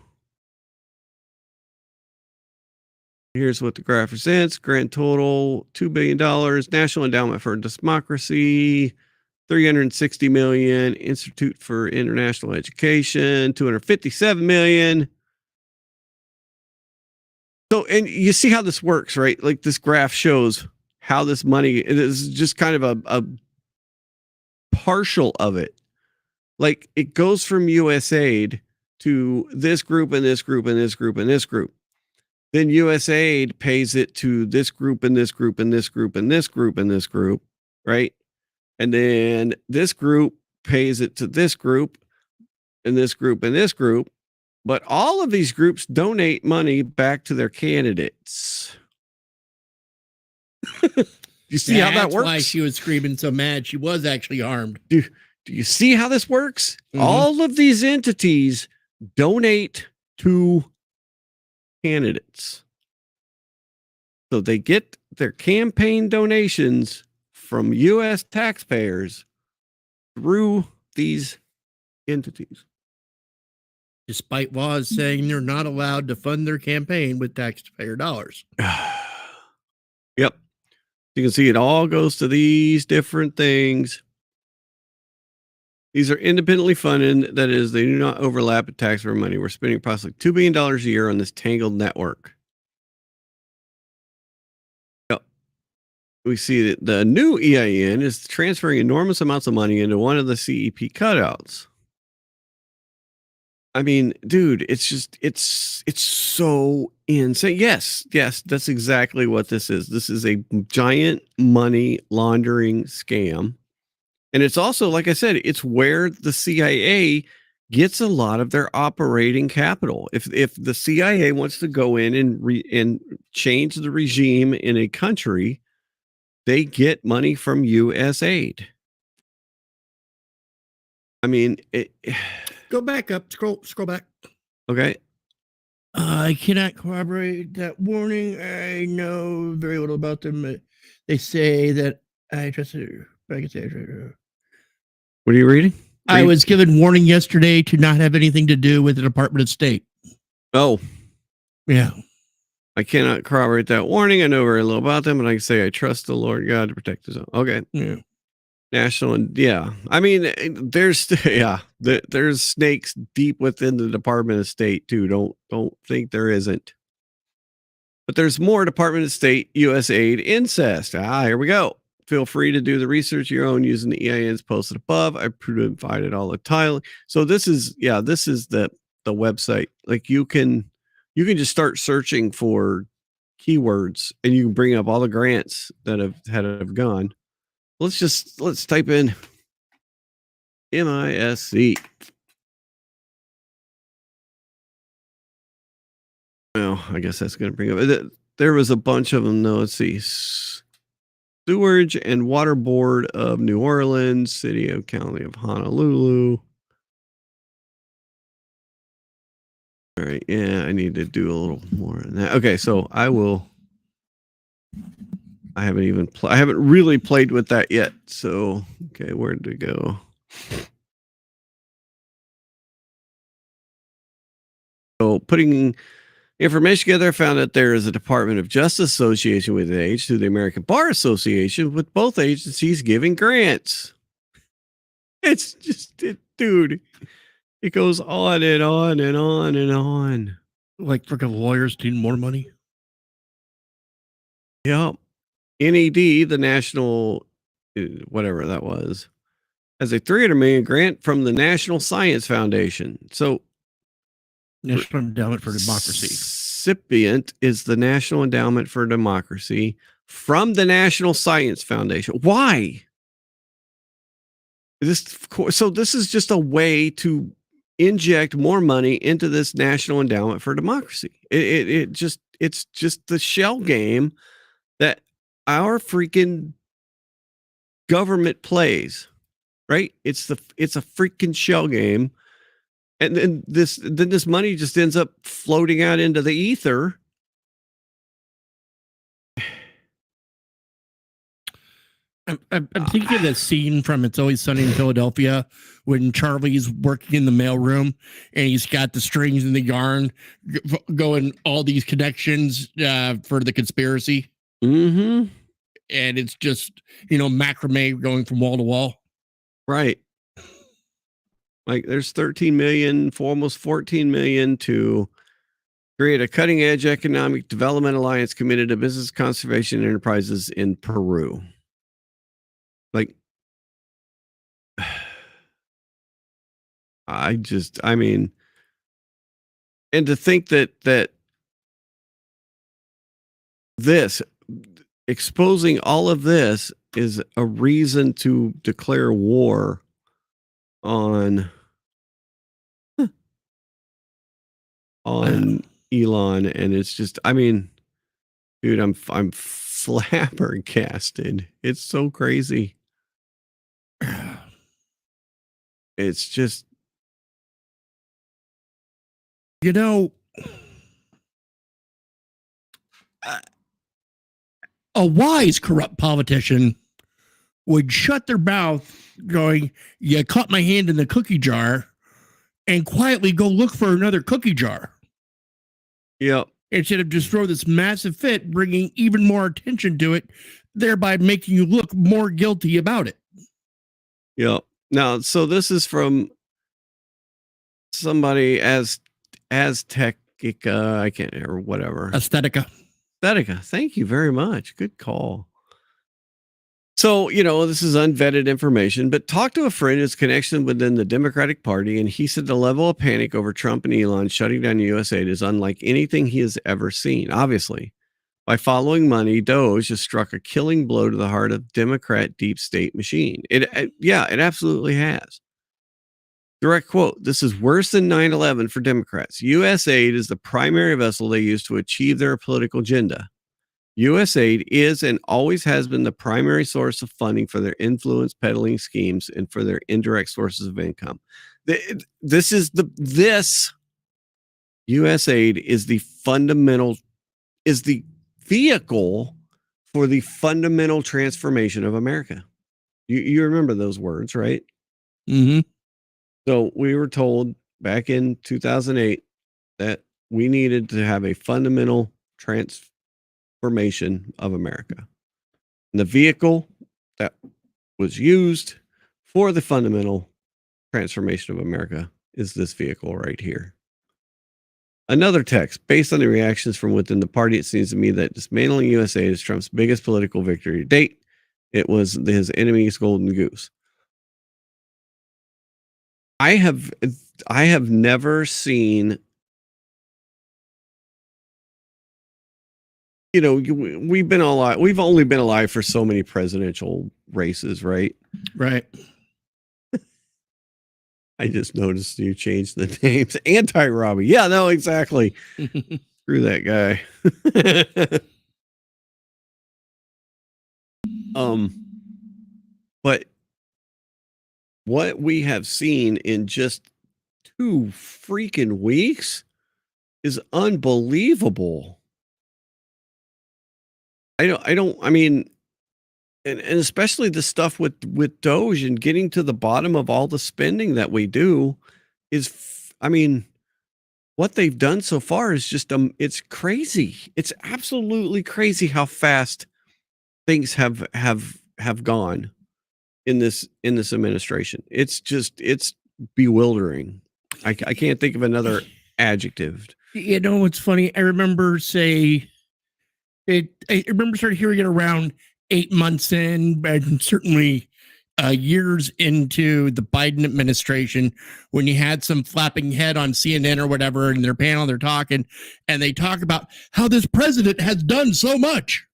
here's what the graph presents. Grand total, $2 billion. National Endowment for Democracy, $360 million. Institute for International Education, $257 million. So, and you see how this works, right? Like this graph shows how this money, it is just kind of a partial of it. Like it goes from USAID to this group and this group and this group and this group. Then USAID pays it to this group and this group and this group and this group and this group, right? And then this group pays it to this group and this group and this group. But all of these groups donate money back to their candidates. You see how that works? That's why she was screaming so mad. She was actually armed. Do you see how this works? Mm-hmm. All of these entities donate to candidates. So they get their campaign donations from U.S. taxpayers through these entities. Despite laws saying they're not allowed to fund their campaign with taxpayer dollars. Yep. You can see it all goes to these different things. These are independently funded. That is, they do not overlap with taxpayer money. We're spending approximately $2 billion a year on this tangled network. Yep. We see that the new EIN is transferring enormous amounts of money into one of the CEP cutouts. I mean, dude, it's just, it's so insane. Yes, that's exactly what this is. This is a giant money laundering scam. And it's also, like I said, it's where the CIA gets a lot of their operating capital. If the CIA wants to go in and change the regime in a country, they get money from US aid. I mean, go back up, scroll back. Okay. I cannot corroborate that warning. I know very little about them. They say that I trust her. What are you reading? I was given warning yesterday to not have anything to do with the Department of State. Oh. Yeah. I cannot corroborate that warning. I know very little about them, and I can say I trust the Lord God to protect his own. Okay. Yeah. National and I mean, there's snakes deep within the Department of State too. Don't think there isn't. But there's more Department of State U.S. aid incest. Here we go. Feel free to do the research your own using the EINs posted above. I provided all the tile. So this is the website. Like you can just start searching for keywords and you can bring up all the grants that have gone. Let's type in MISC. Well, I guess that's going to bring up. There was a bunch of them though. Let's see. Sewerage and Water Board of New Orleans, City of County of Honolulu. All right. Yeah, I need to do a little more on that. Okay, so I haven't really played with that yet. So, okay, where did it go? So, putting information together, I found that there is a Department of Justice association with age through the American Bar Association, with both agencies giving grants. It's just, dude, it goes on and on and on and on. Like freaking lawyers need more money. Yeah. NED, the national, whatever that was, has a $300 million grant from the National Science Foundation. So, National Endowment for Democracy. Recipient is the National Endowment for Democracy from the National Science Foundation. Why? So this is just a way to inject more money into this National Endowment for Democracy. It's just the shell game that our freaking government plays, right? It's a freaking shell game. And then this money just ends up floating out into the ether. I'm thinking of that scene from It's Always Sunny in Philadelphia when Charlie's working in the mailroom and he's got the strings and the yarn going all these connections for the conspiracy. Mm-hmm. And it's just, macrame going from wall to wall. Right. Like there's 13 million for almost 14 million to create a cutting edge economic development alliance committed to business conservation enterprises in Peru. Like, I mean, and to think that this exposing all of this is a reason to declare war on Elon, and it's just, I mean, dude, I'm flabbergasted. It's so crazy. It's just, a wise corrupt politician would shut their mouth going, you caught my hand in the cookie jar, and quietly go look for another cookie jar. Yep. Instead of just throw this massive fit, bringing even more attention to it, thereby making you look more guilty about it. Yep. Now, so this is from somebody Azteca, I can't, or whatever. Aesthetica. Thank you very much. Good call. So, this is unvetted information, but talk to a friend who's connection within the Democratic Party, and he said the level of panic over Trump and Elon shutting down USAID is unlike anything he has ever seen. Obviously, by following money, Doge has struck a killing blow to the heart of Democrat deep state machine. It absolutely has. Direct quote, this is worse than 9/11 for Democrats. USAID is the primary vessel they use to achieve their political agenda. USAID is and always has been the primary source of funding for their influence peddling schemes and for their indirect sources of income. This USAID is the vehicle for the fundamental transformation of America. You remember those words, right? Mm-hmm. So we were told back in 2008 that we needed to have a fundamental transformation of America. And the vehicle that was used for the fundamental transformation of America is this vehicle right here. Another text, based on the reactions from within the party, it seems to me that dismantling USAID is Trump's biggest political victory to date. It was his enemy's golden goose. I have never seen, we've been alive. We've only been alive for so many presidential races, right? Right. I just noticed you changed the names. Anti-Robbie. Yeah, no, exactly. Screw that guy. But what we have seen in just 2 freaking weeks is unbelievable. I mean, and especially the stuff with Doge and getting to the bottom of all the spending that we do is, what they've done so far is just, it's crazy. It's absolutely crazy how fast things have gone in this administration. It's bewildering. I can't think of another adjective. It's funny. I remember started hearing it around 8 months in, and certainly years into the Biden administration, when you had some flapping head on CNN or whatever in their panel, they're talking, and they talk about how this president has done so much.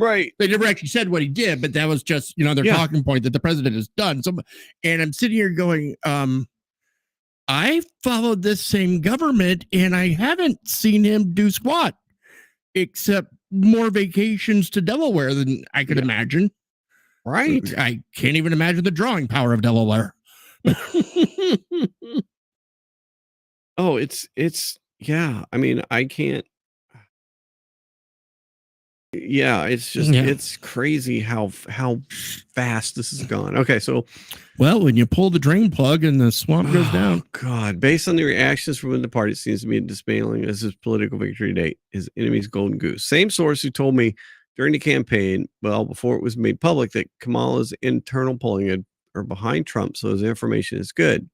Right. They never actually said what he did, but that was just, their talking point that the president has done. So, and I'm sitting here going, I followed this same government and I haven't seen him do squat, except more vacations to Delaware than I could imagine. Right. I can't even imagine the drawing power of Delaware. Oh, it's yeah. I can't. Yeah, it's just it's crazy how fast this has gone. Okay, so when you pull the drain plug and the swamp goes down. God, based on the reactions from within the party, it seems to be dismantling as his political victory to date, his enemy's golden goose. Same source who told me during the campaign, before it was made public, that Kamala's internal polling are behind Trump, so his information is good.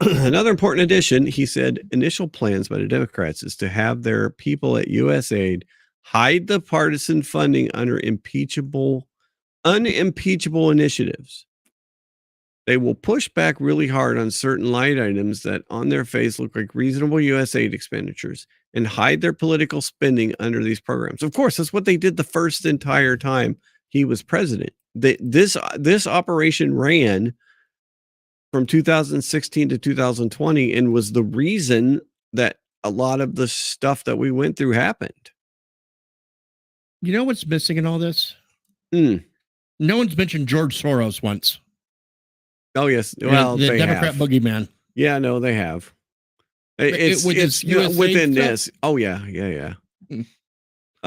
Another important addition, he said, initial plans by the Democrats is to have their people at USAID hide the partisan funding under unimpeachable initiatives. They will push back really hard on certain line items that on their face look like reasonable USAID expenditures and hide their political spending under these programs. Of course, that's what they did the first entire time he was president. This operation ran from 2016 to 2020 and was the reason that a lot of the stuff that we went through happened. You know what's missing in all this? No one's mentioned George Soros once. Oh, yes. Well, the they Democrat have. boogeyman. Yeah, no, they have. It's within this. Oh, yeah.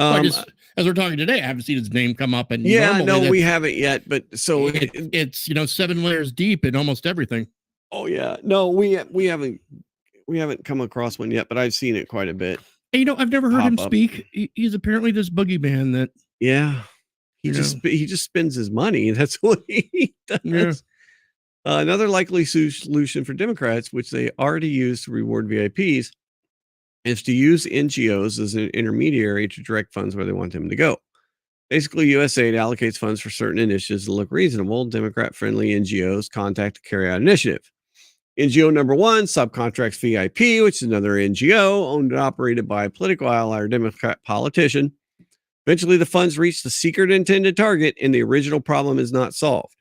As we're talking today, I haven't seen his name come up. And we haven't yet. But so it's 7 layers deep in almost everything. Oh yeah, no, we haven't come across one yet, but I've seen it quite a bit. And, I've never heard him speak. He's apparently this boogeyman that. Yeah, he just spends his money. That's what he does. Yeah. Another likely solution for Democrats, which they already use to reward VIPs, is to use NGOs as an intermediary to direct funds where they want them to go. Basically, USAID allocates funds for certain initiatives that look reasonable. Democrat-friendly NGOs contact to carry out initiative. NGO number one subcontracts VIP, which is another NGO owned and operated by a political ally or Democrat politician. Eventually, the funds reach the secret intended target, and the original problem is not solved.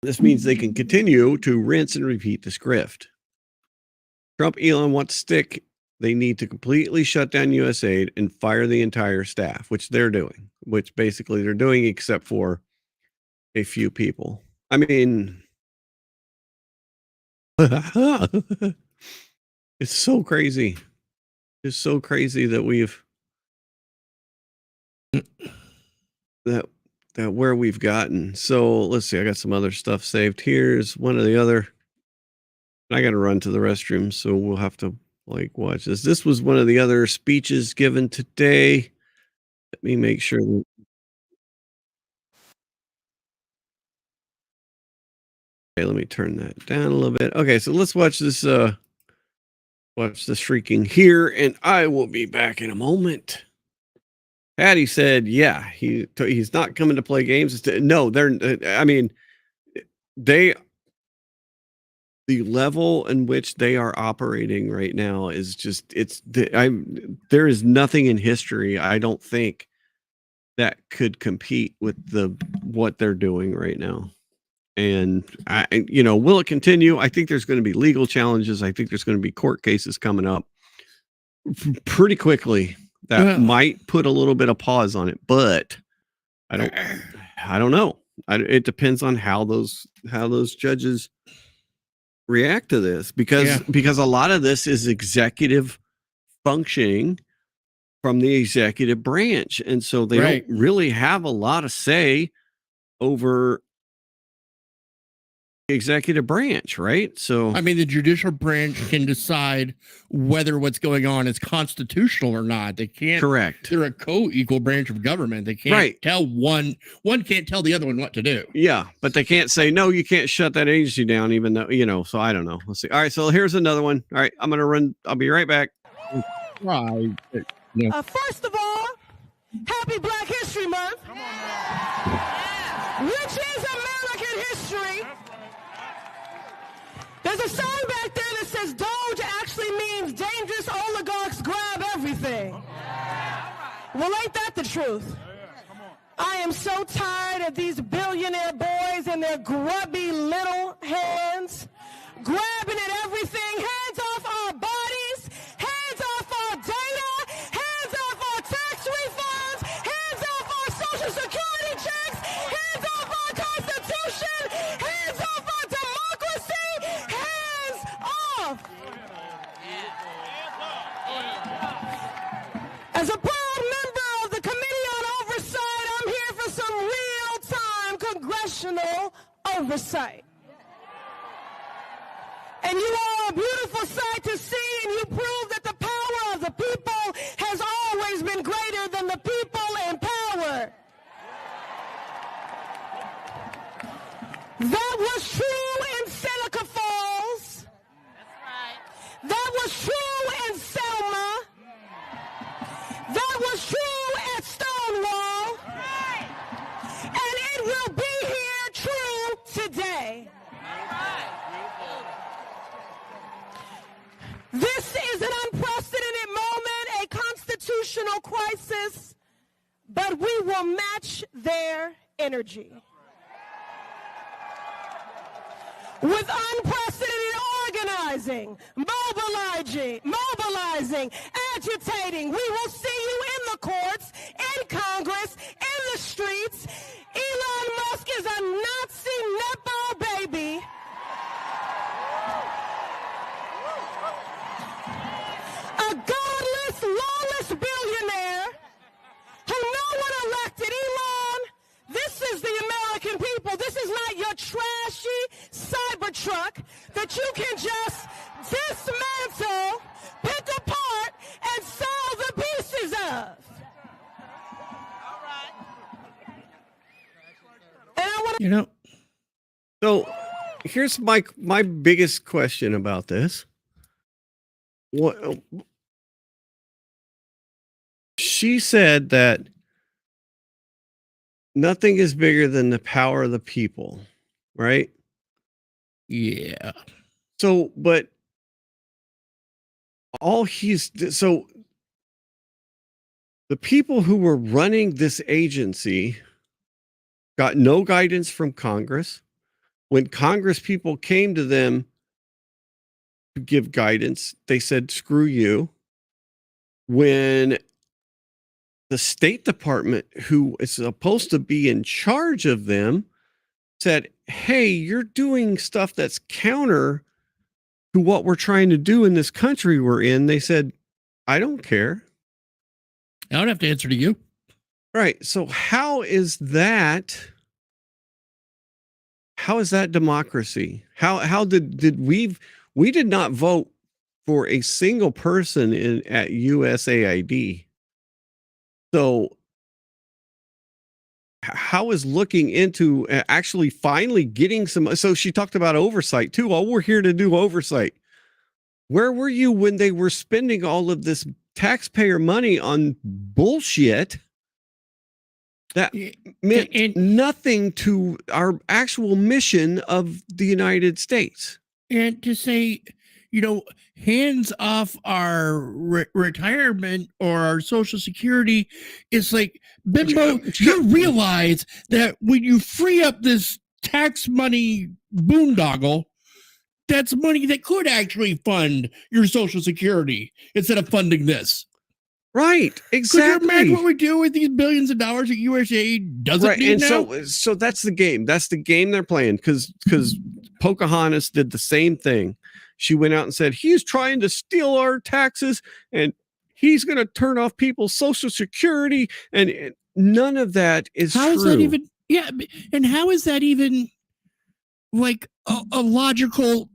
This means they can continue to rinse and repeat this grift. Trump, Elon want to stick. They need to completely shut down USAID and fire the entire staff, which they're doing, which basically they're doing except for a few people. I mean, it's so crazy. It's so crazy that that where we've gotten. So let's see. I got some other stuff saved. Here's one of the other. I got to run to the restroom, so we'll have to watch this. This was one of the other speeches given today. Let me make sure. Okay, let me turn that down a little bit. Okay, so let's watch this. Watch the shrieking here, and I will be back in a moment. Patty said, "Yeah, he's not coming to play games." No, the level in which they are operating right now is just there is nothing in history, I don't think, that could compete with what they're doing right now. And will it continue? I think there's going to be legal challenges. I think there's going to be court cases coming up pretty quickly that might put a little bit of pause on it, but I don't know. It depends on how those judges react to this, because a lot of this is executive functioning from the executive branch, and so they don't really have a lot of say over the executive branch, right? So I mean, the judicial branch can decide whether what's going on is constitutional or not. They can't. Correct. They're a co-equal branch of government. They can't tell one can't tell the other one what to do. Yeah, but they can't say, no, you can't shut that agency down, even though, so I don't know. Let's see. All right, so here's another one. All right, I'm going to run. I'll be right back. Right. First of all, happy Black History Month, which is American history. There's a sign back there that says Doge actually means dangerous oligarchs grab everything. Well, ain't that the truth? I am so tired of these billionaire boys and their grubby little hands grabbing at everything. Hands off our bodies, hands off our data, hands off our tax refunds, hands off our Social Security checks, hands off our Constitution, hands off our democracy, hands off. As a proud member of the Committee on Oversight, I'm here for some real-time congressional oversight. And you are a beautiful sight to see, and you prove that the power of the people has always been greater than the people in power. That was true in Seneca Falls. That was true in Selma. That was true at Stonewall. And it will be here true today. This is an unprecedented moment, a constitutional crisis, but we will match their energy. With unprecedented organizing, mobilizing, agitating, we will see you in the courts, in Congress, in the streets. Elon Musk is a Nazi Nepo baby. A godless, lawless billionaire truck that you can just dismantle, pick apart, and sell the pieces of. And I want to. So here's my biggest question about this. What she said that nothing is bigger than the power of the people, right? Yeah. So, but so the people who were running this agency got no guidance from Congress. When Congress people came to them to give guidance, they said, screw you. When the State Department, who is supposed to be in charge of them, said, hey, you're doing stuff that's counter to what we're trying to do in this country we're in, they said, I don't care. I don't have to answer to you. Right. So how is that democracy? How did we did not vote for a single person at USAID. So how is looking into actually finally getting some, so she talked about oversight too. Oh, we're here to do oversight. Where were you when they were spending all of this taxpayer money on bullshit that meant nothing to our actual mission of the United States? And to say, hands off our retirement or our Social Security, it's like, Bimbo, you realize that when you free up this tax money boondoggle, that's money that could actually fund your Social Security instead of funding this. Right, exactly. Could you imagine what we do with these billions of dollars that USAID doesn't need now? So that's the game. That's the game they're playing because Pocahontas did the same thing. She went out and said, he's trying to steal our taxes and he's going to turn off people's Social Security. And none of that is true. How is that even? Yeah. And how is that even like a logical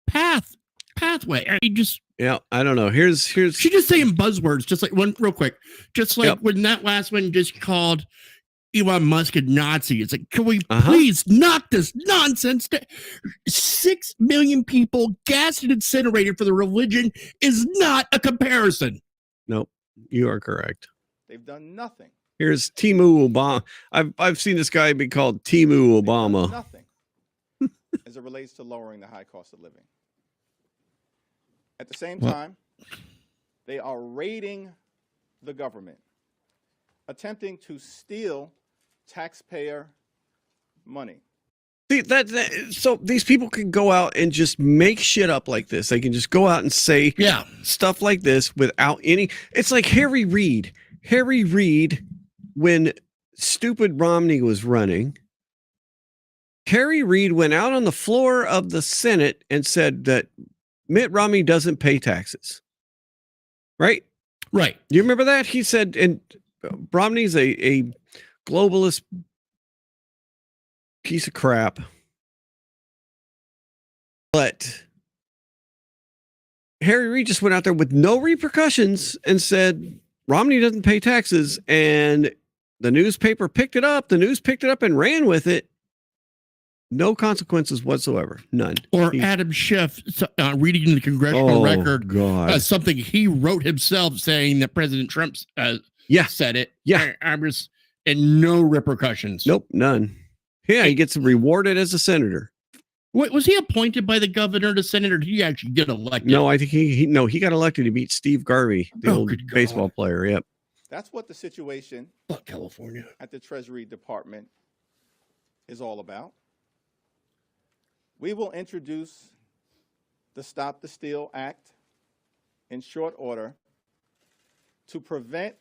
pathway? I mean, just. Yeah, I don't know. Here's she just saying buzzwords, just like one real quick. Just like when that last one just called Elon Musk a Nazi. It's like, can we please knock this nonsense down? 6 million people gassed and incinerated for the religion is not a comparison. Nope, you are correct. They've done nothing. Here's Timu Obama. I've seen this guy be called Timu Obama. Nothing as it relates to lowering the high cost of living. At the same time, they are raiding the government, attempting to steal taxpayer money. See, so these people can go out and just make shit up like this. They can just go out and say stuff like this without any. It's like Harry Reid. Harry Reid, when stupid Romney was running, Harry Reid went out on the floor of the Senate and said that Mitt Romney doesn't pay taxes. Right? Right. Do you remember that? He said, and Romney's a globalist piece of crap. But Harry Reid just went out there with no repercussions and said, Romney doesn't pay taxes. And the newspaper picked it up. The news picked it up and ran with it. No consequences whatsoever. None. Or Adam Schiff reading the congressional record. God. Something he wrote himself saying that President Trump said it. Yeah. And no repercussions. Nope. None. Yeah. He gets rewarded as a senator. What, was he appointed by the governor to senator? Or did he actually get elected? No, I think he got elected to beat Steve Garvey, the old baseball player. Yep. That's what the situation California at the Treasury Department is all about. We will introduce the Stop the Steal Act in short order to prevent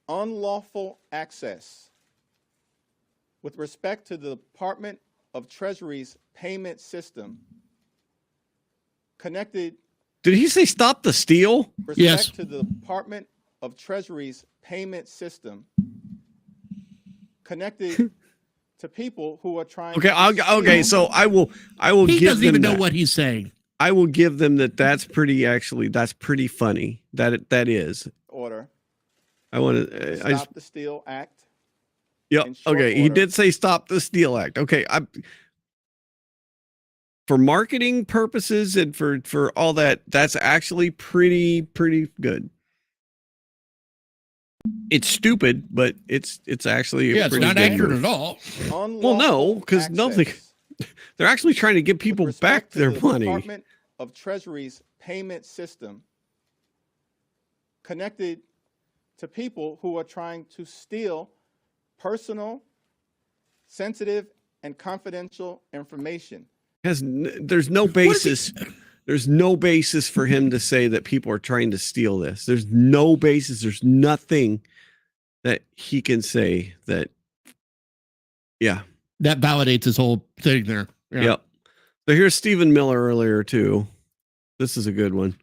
unlawful access with respect to the Department of Treasury's payment system connected. Did he say stop the steal? Yes. To the Department of Treasury's payment system connected to people who are trying. Okay, so I will He give doesn't them even know that. what he's saying. I will give them that. That's pretty funny. That is. Order. I want to Stop the Steal Act. Yep. in short Okay. He order. did say stop the Steal Act. Okay. For marketing purposes and for all that, that's actually pretty good. It's stupid, but it's actually it's not accurate at all. Well, no, because nothing. They're actually trying to give people back their money. Department of Treasury's payment system connected to people who are trying to steal personal, sensitive, and confidential information. There's no basis. There's no basis for him to say that people are trying to steal this. There's no basis. There's nothing that he can say that. Yeah. That validates his whole thing there. Yeah. Yep. So here's Stephen Miller earlier too. This is a good one.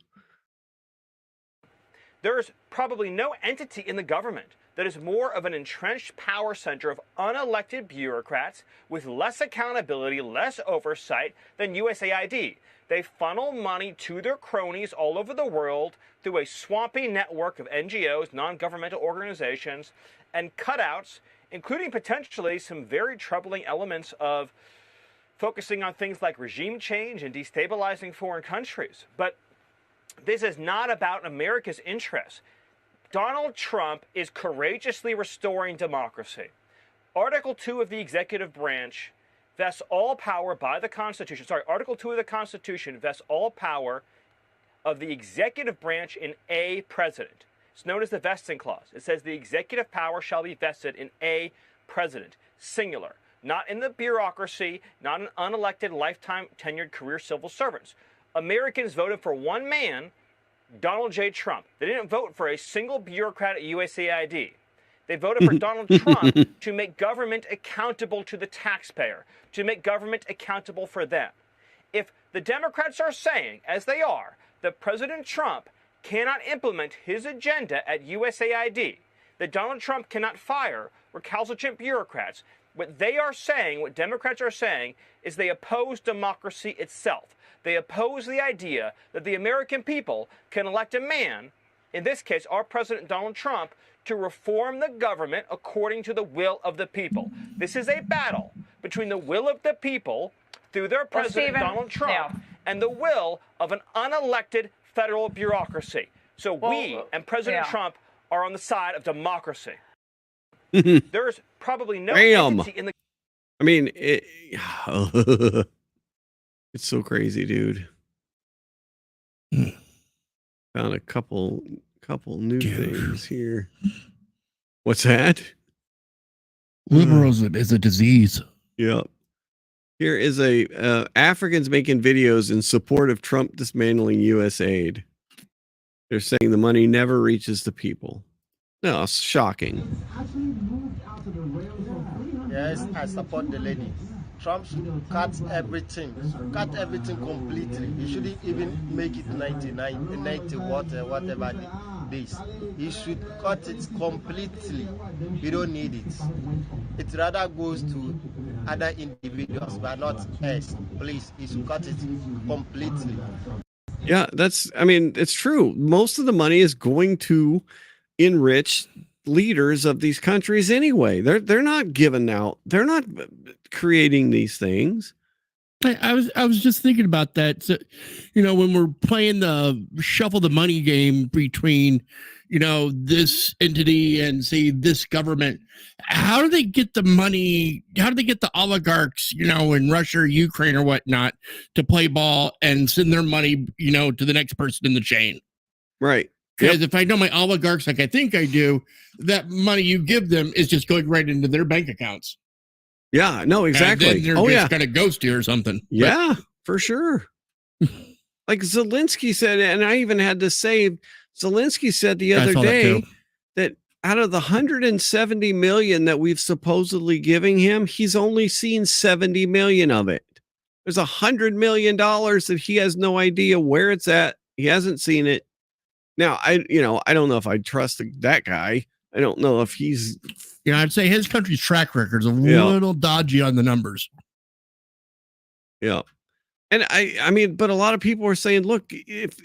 There's probably no entity in the government that is more of an entrenched power center of unelected bureaucrats with less accountability, less oversight than USAID. They funnel money to their cronies all over the world through a swampy network of NGOs, non-governmental organizations, and cutouts, including potentially some very troubling elements of focusing on things like regime change and destabilizing foreign countries. But this is not about America's interests. Donald Trump is courageously restoring democracy. Article 2 of the executive branch vests all power by the Constitution. Sorry, Article 2 of the Constitution vests all power of the executive branch in a president. It's known as the vesting clause. It says the executive power shall be vested in a president, singular, not in the bureaucracy, not in unelected, lifetime tenured career civil servants. Americans voted for one man, Donald J. Trump. They didn't vote for a single bureaucrat at USAID. They voted for Donald Trump to make government accountable to the taxpayer, to make government accountable for them. If the Democrats are saying, as they are, that President Trump cannot implement his agenda at USAID, that Donald Trump cannot fire recalcitrant bureaucrats, what they are saying, what Democrats are saying, is they oppose democracy itself. They oppose the idea that the American people can elect a man, in this case, our President Donald Trump, to reform the government according to the will of the people. This is a battle between the will of the people through their President Donald Trump and the will of an unelected federal bureaucracy. So we and President Trump are on the side of democracy. There's probably no entity in the... I mean, it's so crazy, dude. Found a couple new things here. What's that? Liberalism is a disease. Yep. Here is a Africans making videos in support of Trump dismantling U.S. aid. They're saying the money never reaches the people. No, it's shocking. Yes, I support the lady. Trump should cut everything completely. He shouldn't even make it 99, 90, whatever days. He should cut it completely. We don't need it. It rather goes to other individuals, but not us. Please, he should cut it completely. Yeah, it's true. Most of the money is going to enrich leaders of these countries anyway. They're not giving out. They're not creating these things. I was just thinking about that. So, when we're playing the shuffle the money game between, this entity and say this government, how do they get the money? How do they get the oligarchs, in Russia or Ukraine or whatnot to play ball and send their money, to the next person in the chain? Right. Because if I know my oligarchs like I think I do, that money you give them is just going right into their bank accounts. Yeah, no, exactly. And then they're just going to ghost you or something. Yeah, for sure. Like Zelensky said, and I even had to say, Zelensky said the other day that out of the 170 million that we've supposedly giving him, he's only seen 70 million of it. There's $100 million that he has no idea where it's at. He hasn't seen it. Now, I don't know if I trust that guy. I don't know if he's Yeah, I'd say his country's track record is a little dodgy on the numbers. Yeah. And I mean, but a lot of people are saying, look, if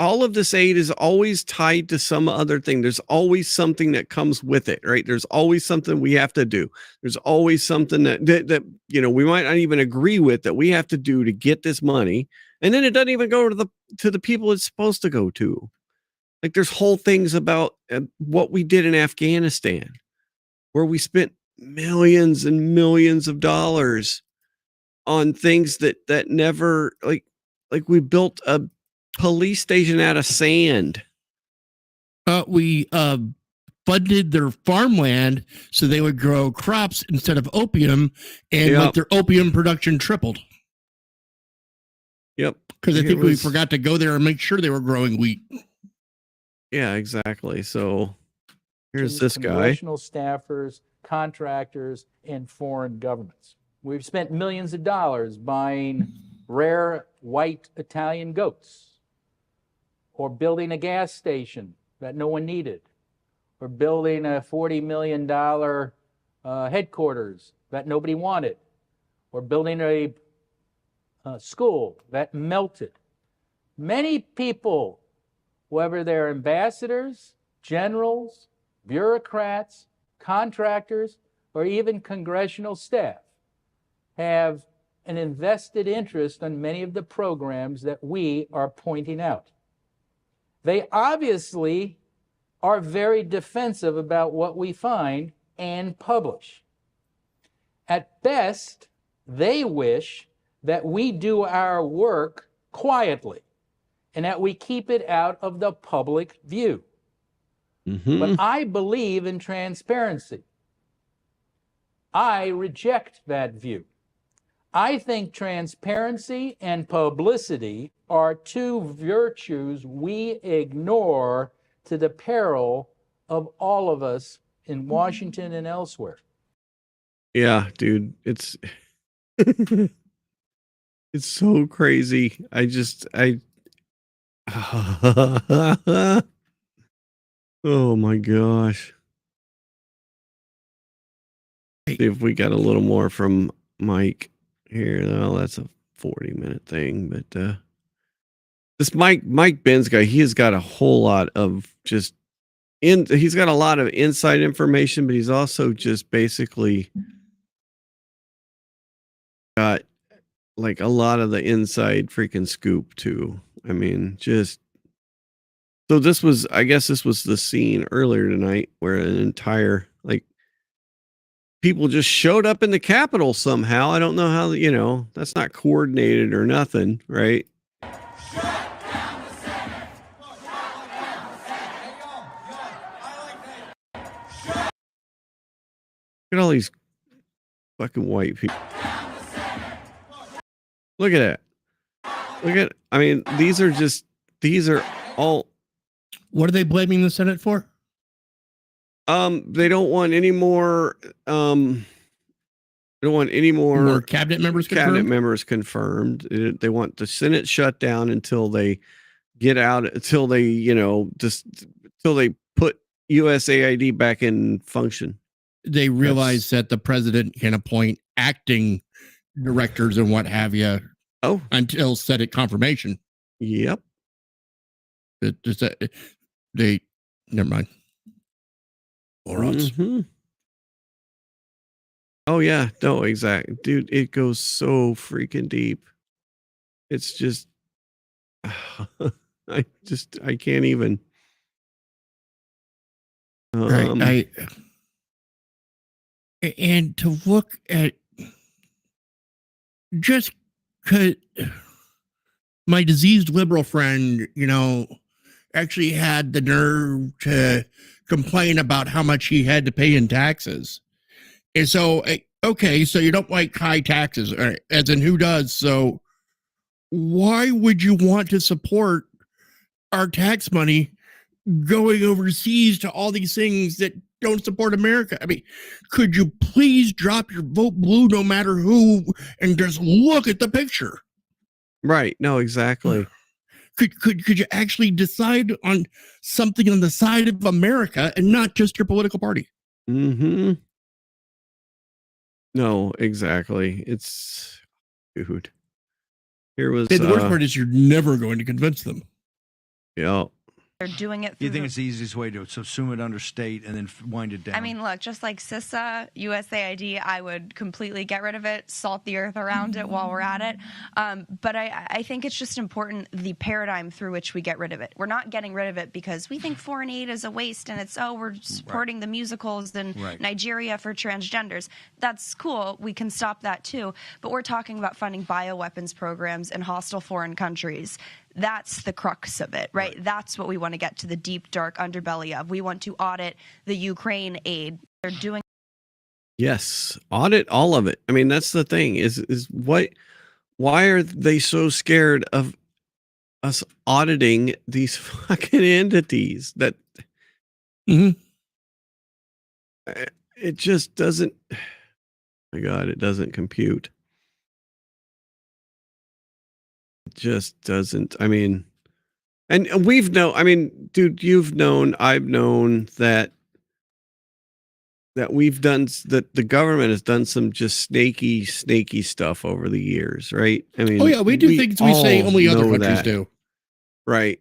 all of this aid is always tied to some other thing, there's always something that comes with it, right? There's always something we have to do. There's always something that you know, we might not even agree with that we have to do to get this money. And then it doesn't even go to the people it's supposed to go to. Like there's whole things about what we did in Afghanistan, where we spent millions and millions of dollars on things that never like we built a police station out of sand. We funded their farmland so they would grow crops instead of opium, and like their opium production tripled. Yep. Because I think we forgot to go there and make sure they were growing wheat. Yeah, exactly. So here's this guy. Congressional staffers, contractors, and foreign governments. We've spent millions of dollars buying rare white Italian goats, or building a gas station that no one needed, or building a $40 million headquarters that nobody wanted, or building a school that melted. Many people, whether they're ambassadors, generals, bureaucrats, contractors, or even congressional staff, have an invested interest in many of the programs that we are pointing out. They obviously are very defensive about what we find and publish. At best, they wish that we do our work quietly and that we keep it out of the public view. But I believe in transparency. I reject that view. I think transparency and publicity are two virtues we ignore to the peril of all of us in Washington and elsewhere. Yeah, dude, it's it's so crazy. Oh my gosh. See if we got a little more from Mike here. No, that's a 40-minute thing, but this Mike Benz guy, he has got a whole lot of he's got a lot of inside information, but he's also just basically got like a lot of the inside freaking scoop too. I mean, so I guess this was the scene earlier tonight where an entire people just showed up in the Capitol somehow. I don't know how, that's not coordinated or nothing, right? Look at all these fucking white people. Look at that. I mean, these are all. What are they blaming the Senate for? They don't want any more. They don't want any more cabinet members. Confirmed. They want the Senate shut down until they get out. Until they, until they put USAID back in function. They realize that the president can appoint acting directors and what have you. Oh, until Senate confirmation. Yep. They never mind. Morons. Oh yeah, no, exactly, dude. It goes so freaking deep. It's just, I can't even. Right. And to look at just because my diseased liberal friend, actually had the nerve to complain about how much he had to pay in taxes. And so, okay, so you don't like high taxes, as in who does? So why would you want to support our tax money going overseas to all these things that don't support America? I mean, could you please drop your vote blue no matter who and just look at the picture? Right. No, exactly. Could you actually decide on something on the side of America and not just your political party? Mm-hmm. No, exactly. It's dude. Here was And the worst part is you're never going to convince them. Yeah. They're doing it You through think it's the easiest way to subsume it under state and then wind it down? I mean, look, just like CISA, USAID, I would completely get rid of it, salt the earth around it while we're at it. But I think it's just important, the paradigm through which we get rid of it. We're not getting rid of it because we think foreign aid is a waste and it's, we're supporting the musicals in Nigeria for transgenders. That's cool. We can stop that too. But we're talking about funding bioweapons programs in hostile foreign countries. That's the crux of it, right? That's what we want to get to the deep, dark underbelly of. We want to audit the Ukraine aid. They're doing. Yes, audit all of it. I mean, that's the thing is why are they so scared of us auditing these fucking entities that it just doesn't, my God, it doesn't compute. It just doesn't. I mean, and we've known, I mean, dude, you've known, I've known that we've done, that the government has done some just snaky stuff over the years, right? I mean, oh yeah, we do things we say only other countries do. Right.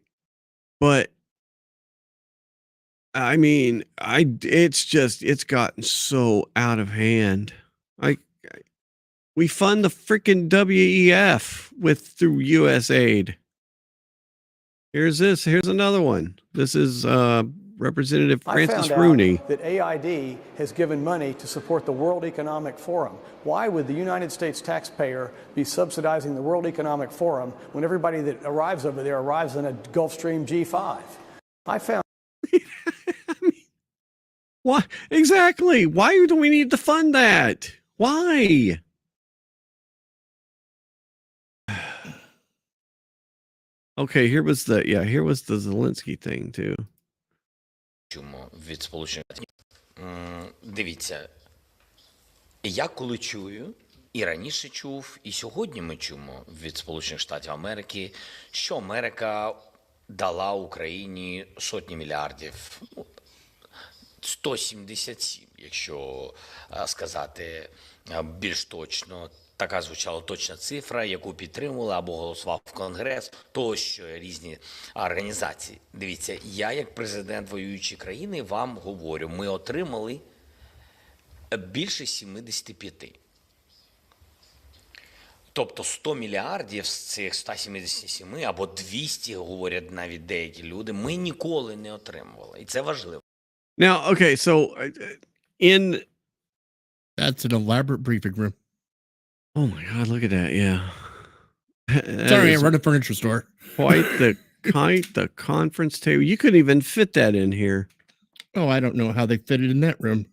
But I mean, it's gotten so out of hand. We fund the freaking WEF through USAID. Here's another one. This is Representative Francis Rooney. That AID has given money to support the World Economic Forum. Why would the United States taxpayer be subsidizing the World Economic Forum when everybody that arrives over there arrives in a Gulfstream G5? I found. What exactly? Why do we need to fund that? Why? Okay, here was the Zelensky thing too. Від Сполучених Штатів. Дивіться, я коли чую, і раніше чув, і сьогодні ми чуємо від Сполучених Штатів Америки, що Америка дала Україні сотні мільярдів, 177, якщо сказати більш точно. Така звучала точна цифра, яку підтримували або голосував Конгрес, тощо різні організації. Дивіться, я як президент воюючої країни вам говорю, ми отримали більше 75. Тобто 100 мільярдів з цих 177 або 200, говорять навіть деякі люди, ми ніколи не отримували. І це важливо. Now, okay, so That's an elaborate briefing room. Oh my God, look at that. Yeah. Sorry, I run a furniture store. Quite the conference table. You couldn't even fit that in here. Oh, I don't know how they fit it in that room.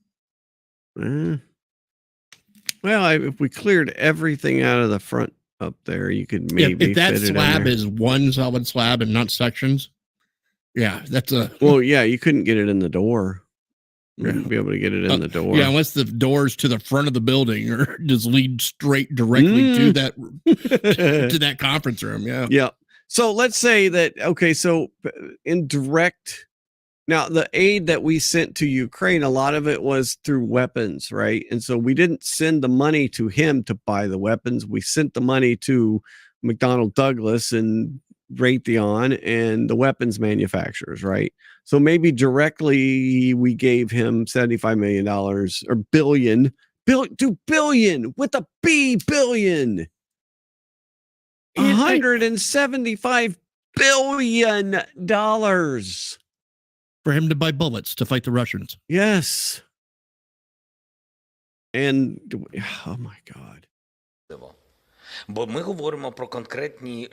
Well, if we cleared everything out of the front up there, you could maybe if that fit it slab in there. is one solid slab and not sections. Yeah, that's a. Well, yeah, you couldn't get it in the door. Be able to get it in the door. Yeah, unless the doors to the front of the building or just lead straight directly to that conference room. Yeah. Yeah. So let's say that, okay, so in direct, now the aid that we sent to Ukraine, a lot of it was through weapons, right? And so we didn't send the money to him to buy the weapons. We sent the money to McDonnell Douglas and Raytheon and the weapons manufacturers, right? So maybe directly we gave him $75 million or billion with a B, billion. $175 billion for him to buy bullets to fight the Russians. Yes. And oh my God. Бо ми говоримо про конкретні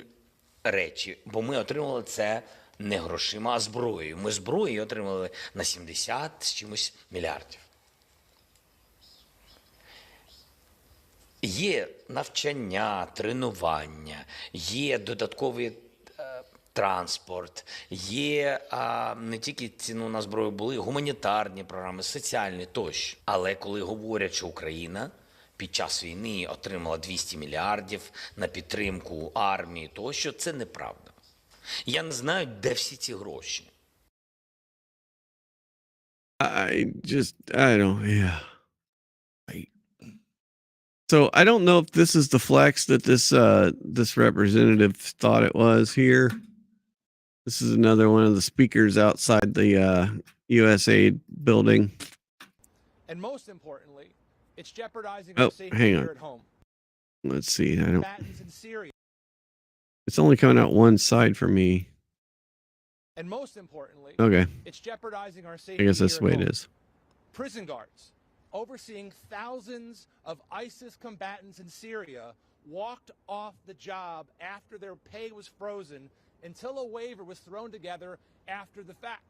речі, бо ми отримали це не грошима, а зброєю. Ми зброю отримали на 70 з чимось мільярдів. Є навчання, тренування, є додатковий транспорт, є не тільки ціну на зброю, були гуманітарні програми, соціальні тощо. Але коли говорять, що Україна під час війни отримала 200 мільярдів на підтримку армії тощо, це неправда. Я не знаю, де всі ці гроші. I don't. Yeah. So I don't know if this is the flex that this representative thought it was here. This is another one of the speakers outside the USAID building. And most importantly, it's jeopardizing Oh, our safety hang here on. at home. Let's see. I don't. Combatants in Syria. It's only coming out one side for me. And most importantly, Okay. it's jeopardizing our safety. I guess that's here the way at it home. is. Prison guards overseeing thousands of ISIS combatants in Syria walked off the job after their pay was frozen until a waiver was thrown together after the fact.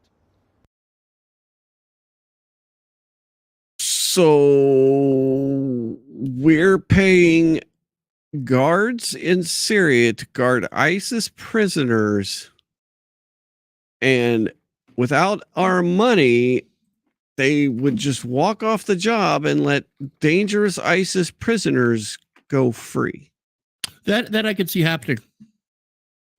So we're paying guards in Syria to guard ISIS prisoners, and without our money, they would just walk off the job and let dangerous ISIS prisoners go free. That I could see happening.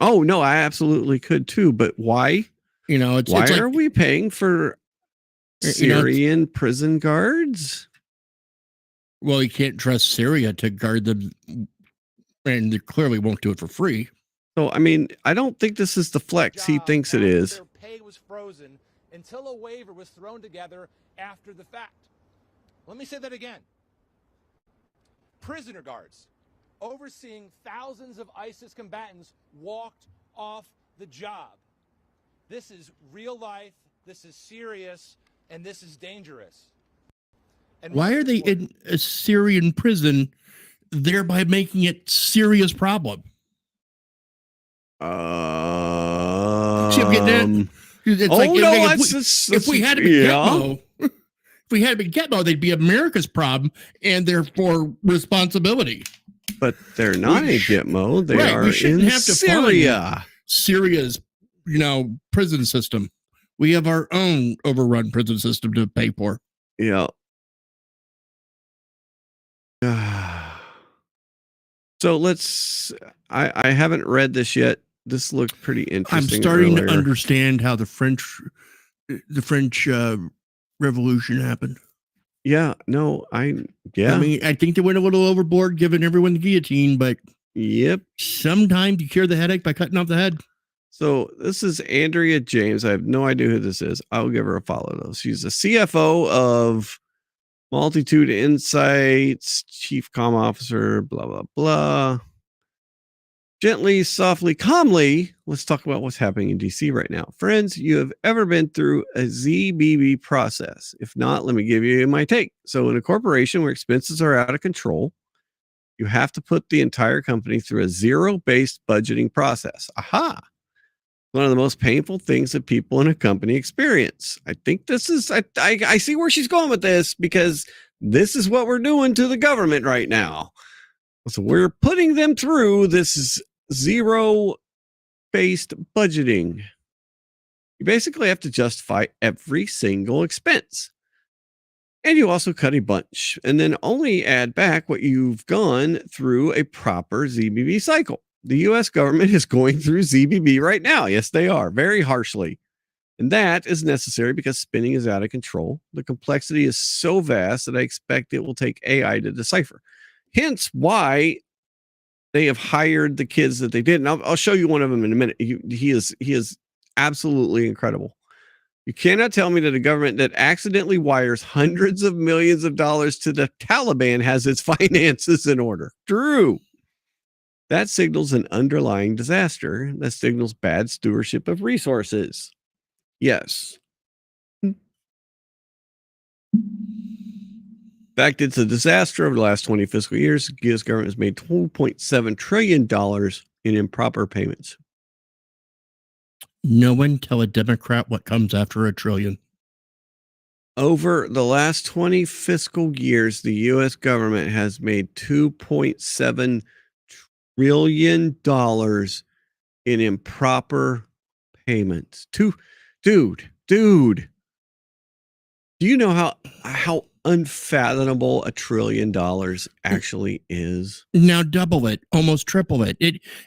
Oh no, I absolutely could too. But why? Why Why are we paying for Syrian prison guards? Well, you can't trust Syria to guard them, and they clearly won't do it for free. So I mean, I don't think this is the flex he thinks it is. Their pay was frozen until a waiver was thrown together after the fact. Let me say that again. Prisoner guards overseeing thousands of ISIS combatants walked off the job. This is real life, this is serious, and this is dangerous. And why are they in a Syrian prison, thereby making it a serious problem? See, I'm getting at? It's like, if we had to be Gitmo, if we had to be Gitmo, they'd be America's problem and therefore responsibility. But they're not in Gitmo. They right, are we shouldn't in have to Syria. Syria's, prison system. We have our own overrun prison system to pay for. Yeah. So I haven't read this yet. This looked pretty interesting. I'm starting earlier. to understand how the French Revolution happened. Yeah, no, I mean, I think they went a little overboard giving everyone the guillotine, but yep. Sometimes you cure the headache by cutting off the head. So this is Andrea James. I have no idea who this is. I'll give her a follow though. She's the CFO of Multitude Insights, Chief Comm Officer, blah, blah, blah. Gently, softly, calmly, let's talk about what's happening in DC right now. Friends, you have ever been through a ZBB process? If not, let me give you my take. So in a corporation where expenses are out of control, you have to put the entire company through a zero-based budgeting process. Aha! One of the most painful things that people in a company experience. I think this is, I see where she's going with this, because this is what we're doing to the government right now. So we're putting them through this zero-based budgeting. You basically have to justify every single expense. And you also cut a bunch and then only add back what you've gone through a proper ZBB cycle. The U.S. government is going through ZBB right now. Yes, they are, very harshly. And that is necessary because spending is out of control. The complexity is so vast that I expect it will take AI to decipher. Hence why they have hired the kids that they did. And I'll show you one of them in a minute. He is absolutely incredible. You cannot tell me that a government that accidentally wires hundreds of millions of dollars to the Taliban has its finances in order. True. That signals an underlying disaster. That signals bad stewardship of resources. Yes. In fact, it's a disaster over the last 20 fiscal years. The U.S. government has made $2.7 trillion in improper payments. No one tell a Democrat what comes after $1 trillion. Over the last 20 fiscal years, the U.S. government has made $2.7 trillion in improper payments. Dude. Do you know how unfathomable $1 trillion actually is? Now double it, almost triple it.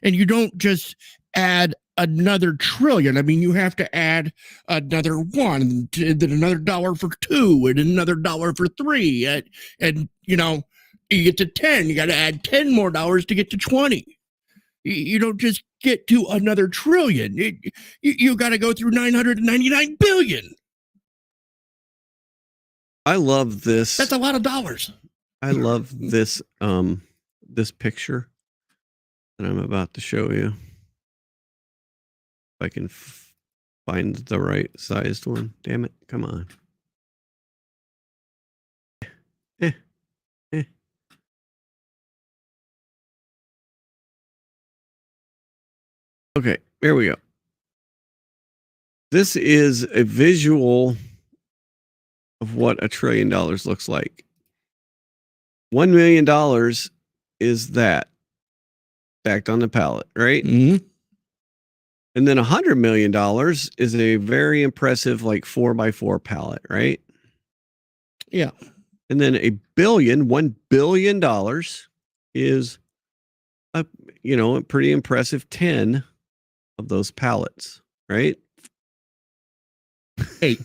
And you don't just add another trillion. I mean, you have to add another one, and then another dollar for two, and another dollar for three, and you know, you get to 10. You got to add 10 more dollars to get to 20. You don't just get to another trillion. You got to go through 999 billion. I love this. That's a lot of dollars. I love this this picture that I'm about to show you. If I can find the right sized one. Damn it. Come on. Okay, there we go. This is a visual of what $1 trillion looks like. $1 million is that stacked on the pallet, right? Mm-hmm. And then $100 million is a very impressive, like 4x4 pallet, right? Yeah. And then $1 billion is a pretty impressive 10 of those pallets, right? 8.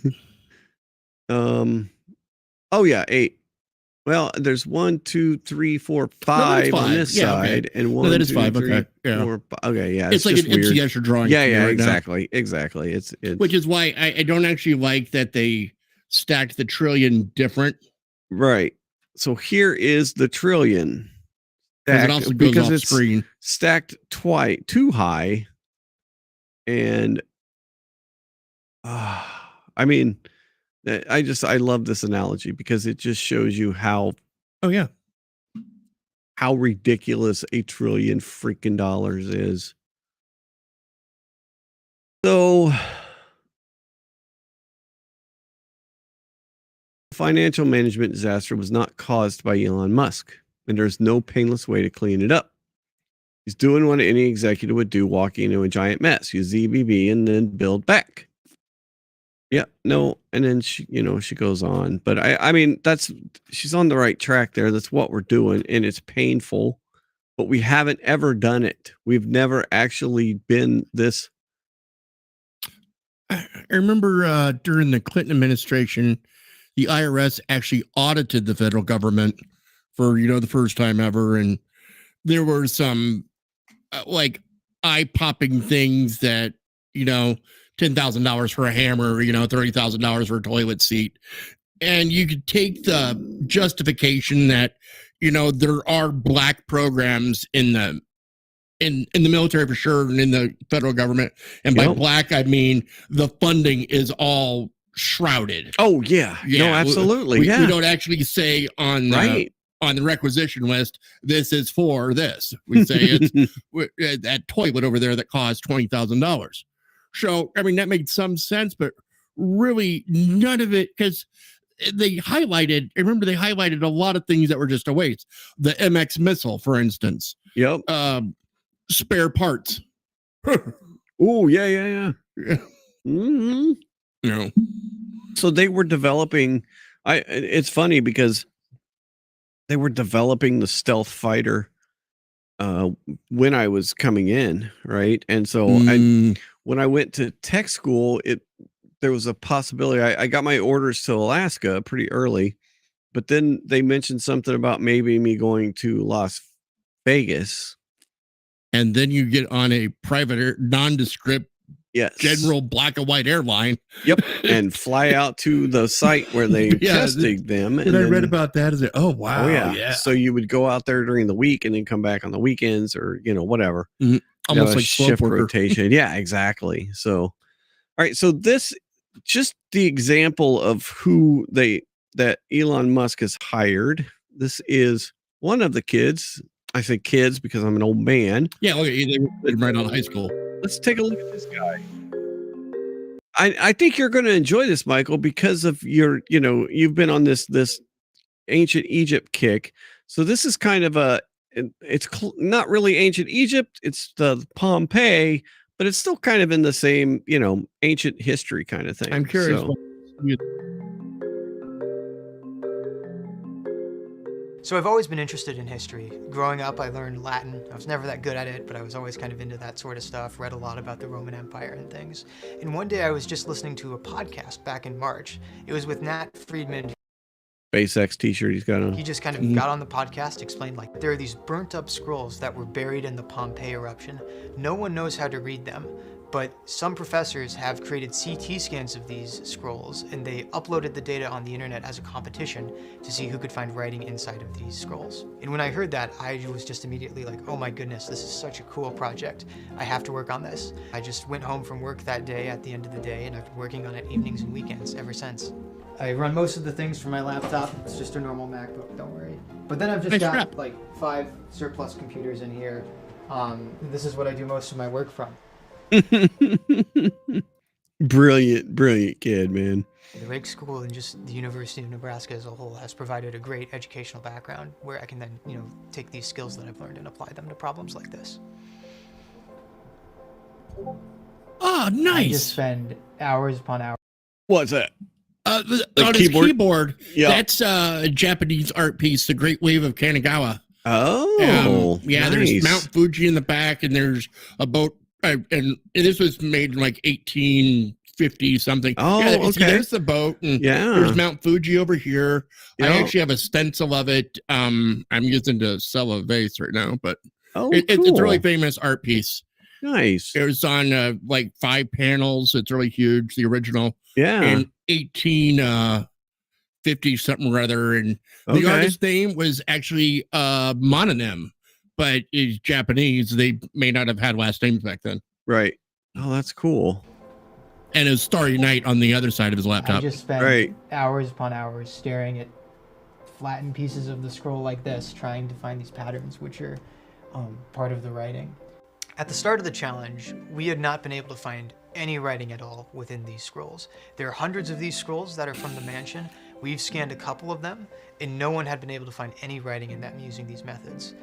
Oh yeah, 8. Well, there's 1, 2, 3, 4, 5 on this side, and 1, that is 2, 5. 3, Okay, yeah. 4, 5. Okay, yeah. It's like an weird. MCS you're drawing. Yeah, right exactly, now. exactly. It's which is why I don't actually like that they stacked the trillion different. Right. So here is the trillion. It also goes because off it's screen. Stacked too high, and I mean, I love this analogy because it just shows you how how ridiculous $1 trillion freaking dollars is. So financial management disaster was not caused by Elon Musk, and there's no painless way to clean it up. He's doing what any executive would do, walking into a giant mess, use ZBB and then build back. Yeah, no, and then she goes on, but I mean, she's on the right track there. That's what we're doing, and it's painful, but we haven't ever done it. We've never actually been this. I remember during the Clinton administration, the IRS actually audited the federal government for the first time ever, and there were some like eye-popping things that $10,000 for a hammer, $30,000 for a toilet seat. And you could take the justification that, there are black programs in the military for sure, and in the federal government. And by black, I mean, the funding is all shrouded. Oh yeah. No, absolutely. We Yeah. don't actually say on the requisition list, this is for this. We say it's that toilet over there that cost $20,000. So, I mean, that made some sense, but really none of it, because they highlighted a lot of things that were just a waste. The MX missile, for instance. Yep. Spare parts. Oh, yeah. Mm-hmm. So they were developing, it's funny because they were developing the stealth fighter when I was coming in, right? And so when I went to tech school, there was a possibility. I got my orders to Alaska pretty early, but then they mentioned something about maybe me going to Las Vegas. And then you get on a private, nondescript, general black and white airline. Yep. And fly out to the site where they tested them. And I read about that. Is it? Oh, wow. Oh, yeah. So you would go out there during the week and then come back on the weekends, or, whatever. Mm-hmm. Almost like shift worker. rotation. Yeah, exactly. So, all right. So this, just the example of who that Elon Musk has hired. This is one of the kids. I say kids because I'm an old man. Yeah. Okay. They were right out of high school. Let's take a look at this guy. I think you're going to enjoy this, Michael, because of you've been on this ancient Egypt kick. So this is kind of it's not really ancient Egypt. It's the Pompeii, but it's still kind of in the same, ancient history kind of thing. I'm curious. So I've always been interested in history. Growing up, I learned Latin. I was never that good at it, but I was always kind of into that sort of stuff, read a lot about the Roman Empire and things. And one day I was just listening to a podcast back in March. It was with Nat Friedman. SpaceX t-shirt he's got on. He just kind of got on the podcast, explained like there are these burnt up scrolls that were buried in the Pompeii eruption. No one knows how to read them, but some professors have created CT scans of these scrolls, and they uploaded the data on the internet as a competition to see who could find writing inside of these scrolls. And when I heard that, I was just immediately like, oh my goodness, this is such a cool project. I have to work on this. I just went home from work that day at the end of the day, and I've been working on it evenings and weekends ever since. I run most of the things from my laptop. It's just a normal MacBook, don't worry. But then I've just got like 5 surplus computers in here. This is what I do most of my work from. Brilliant kid, man. The Rake School and just the University of Nebraska as a whole has provided a great educational background where I can then, take these skills that I've learned and apply them to problems like this. Oh, nice. I just spend hours upon hours. What's that? On his keyboard, that's a Japanese art piece, The Great Wave of Kanagawa. Oh, yeah, nice. There's Mount Fuji in the back, and there's a boat, and this was made in like 1850 something. Oh, yeah, okay. There's the boat, and there's Mount Fuji over here. Yeah. I actually have a stencil of it. I'm using to sell a vase right now, but it's a cool. really famous art piece. Nice. It was on like 5 panels. It's really huge. The original. Yeah. In 1850 something or other, and the artist's name was actually mononym, but is Japanese. They may not have had last names back then. Right. Oh, that's cool. And it was Starry Night on the other side of his laptop. I just spend hours upon hours staring at flattened pieces of the scroll like this, trying to find these patterns, which are part of the writing. At the start of the challenge, we had not been able to find any writing at all within these scrolls. There are hundreds of these scrolls that are from the mansion. We've scanned a couple of them, and no one had been able to find any writing in them using these methods.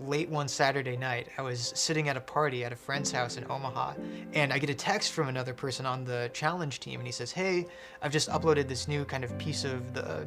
Late one Saturday night, I was sitting at a party at a friend's house in Omaha, and I get a text from another person on the challenge team, and he says, hey, I've just uploaded this new kind of piece of the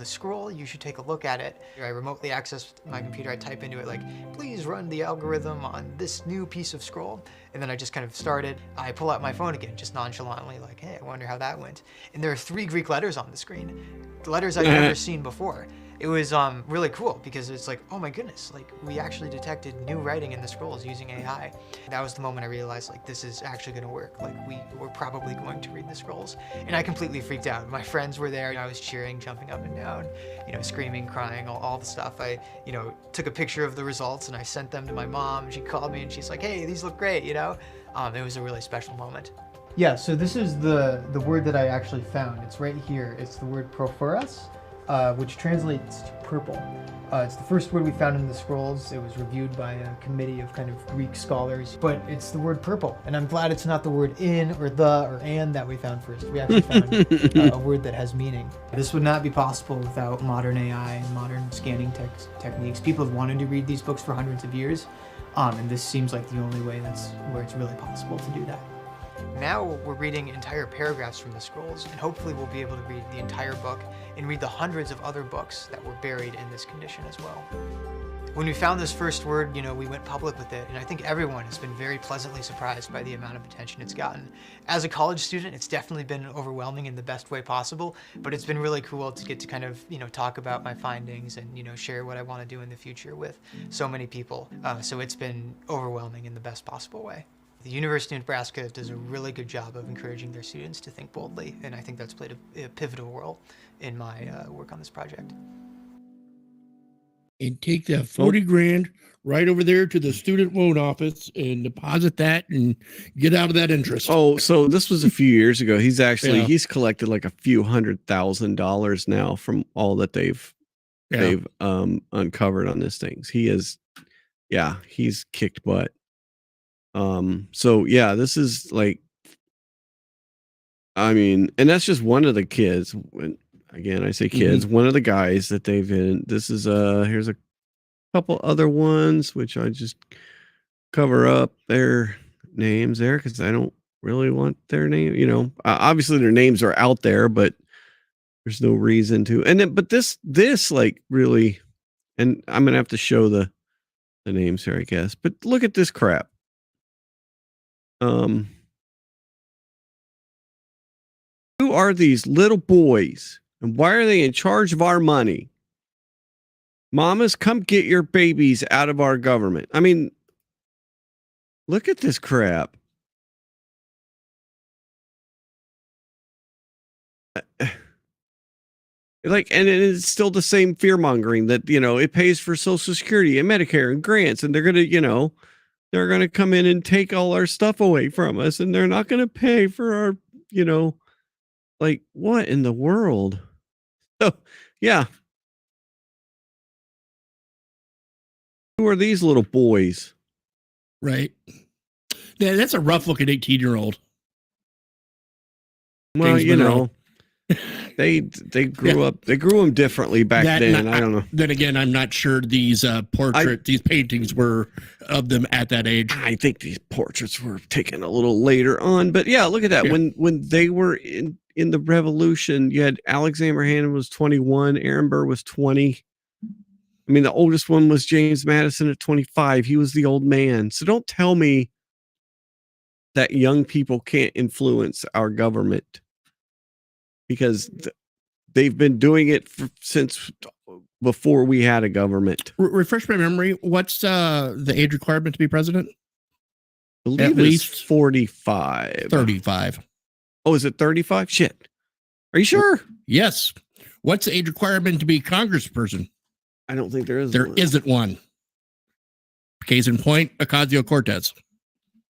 scroll, you should take a look at it. I remotely access my computer, I type into it like, please run the algorithm on this new piece of scroll. And then I just kind of started. I pull out my phone again, just nonchalantly, like, hey, I wonder how that went. And there are 3 Greek letters on the screen, letters I've never seen before. It was really cool because it's like, oh my goodness, like we actually detected new writing in the scrolls using AI. That was the moment I realized like this is actually going to work. Like we're probably going to read the scrolls. And I completely freaked out. My friends were there. I was cheering, jumping up and down, screaming, crying, all the stuff. I, took a picture of the results and I sent them to my mom. She called me and she's like, hey, these look great, It was a really special moment. Yeah, so this is the word that I actually found. It's right here. It's the word prophoros. Which translates to purple. It's the first word we found in the scrolls. It was reviewed by a committee of kind of Greek scholars, but it's the word purple. And I'm glad it's not the word in or the or and that we found first. We actually found a word that has meaning. This would not be possible without modern AI and modern scanning techniques. People have wanted to read these books for hundreds of years, and this seems like the only way where it's really possible to do that. Now we're reading entire paragraphs from the scrolls, and hopefully we'll be able to read the entire book and read the hundreds of other books that were buried in this condition as well. When we found this first word, we went public with it, and I think everyone has been very pleasantly surprised by the amount of attention it's gotten. As a college student, it's definitely been overwhelming in the best way possible, but it's been really cool to get to kind of, talk about my findings and, share what I want to do in the future with so many people. So it's been overwhelming in the best possible way. The University of Nebraska does a really good job of encouraging their students to think boldly, and I think that's played a pivotal role in my work on this project. And take that 40 grand right over there to the student loan office and deposit that and get out of that interest. Oh, so this was a few years ago. He's actually he's collected like a few $100,000 now from all that they've uncovered on this thing. He is, he's kicked butt. So this is like, I mean, and that's just one of the kids. When again, I say kids, one of the guys that they've in. This is here's a couple other ones which I just cover up their names there because I don't really want their name. Obviously their names are out there, but There's no reason to. And then, but this like really, and I'm going to have to show the names here, I guess, but look at this crap. Who are these little boys and why are they in charge of our money? Mamas, come get your babies out of our government. I mean, look at this crap. Like, and it's still the same fear mongering that, it pays for Social Security and Medicare and grants, and they're going to, they're going to come in and take all our stuff away from us, and they're not going to pay for our, like, what in the world? So, yeah. Who are these little boys? Right. Yeah, that's a rough looking 18-year-old. Well, they grew up. They grew them differently back then. I don't know. Then again, I'm not sure these these paintings were of them at that age. I think these portraits were taken a little later on. But yeah, look at that. Yeah. When they were in the Revolution, you had Alexander Hamilton was 21, Aaron Burr was 20. I mean, the oldest one was James Madison at 25. He was the old man. So don't tell me that young people can't influence our government, because they've been doing it since before we had a government. Refresh my memory. What's the age requirement to be president? I believe at least 45. 35. Oh, is it 35? Shit. Are you sure? Yes. What's the age requirement to be congressperson? I don't think there is. There isn't one. Case in point, Ocasio-Cortez.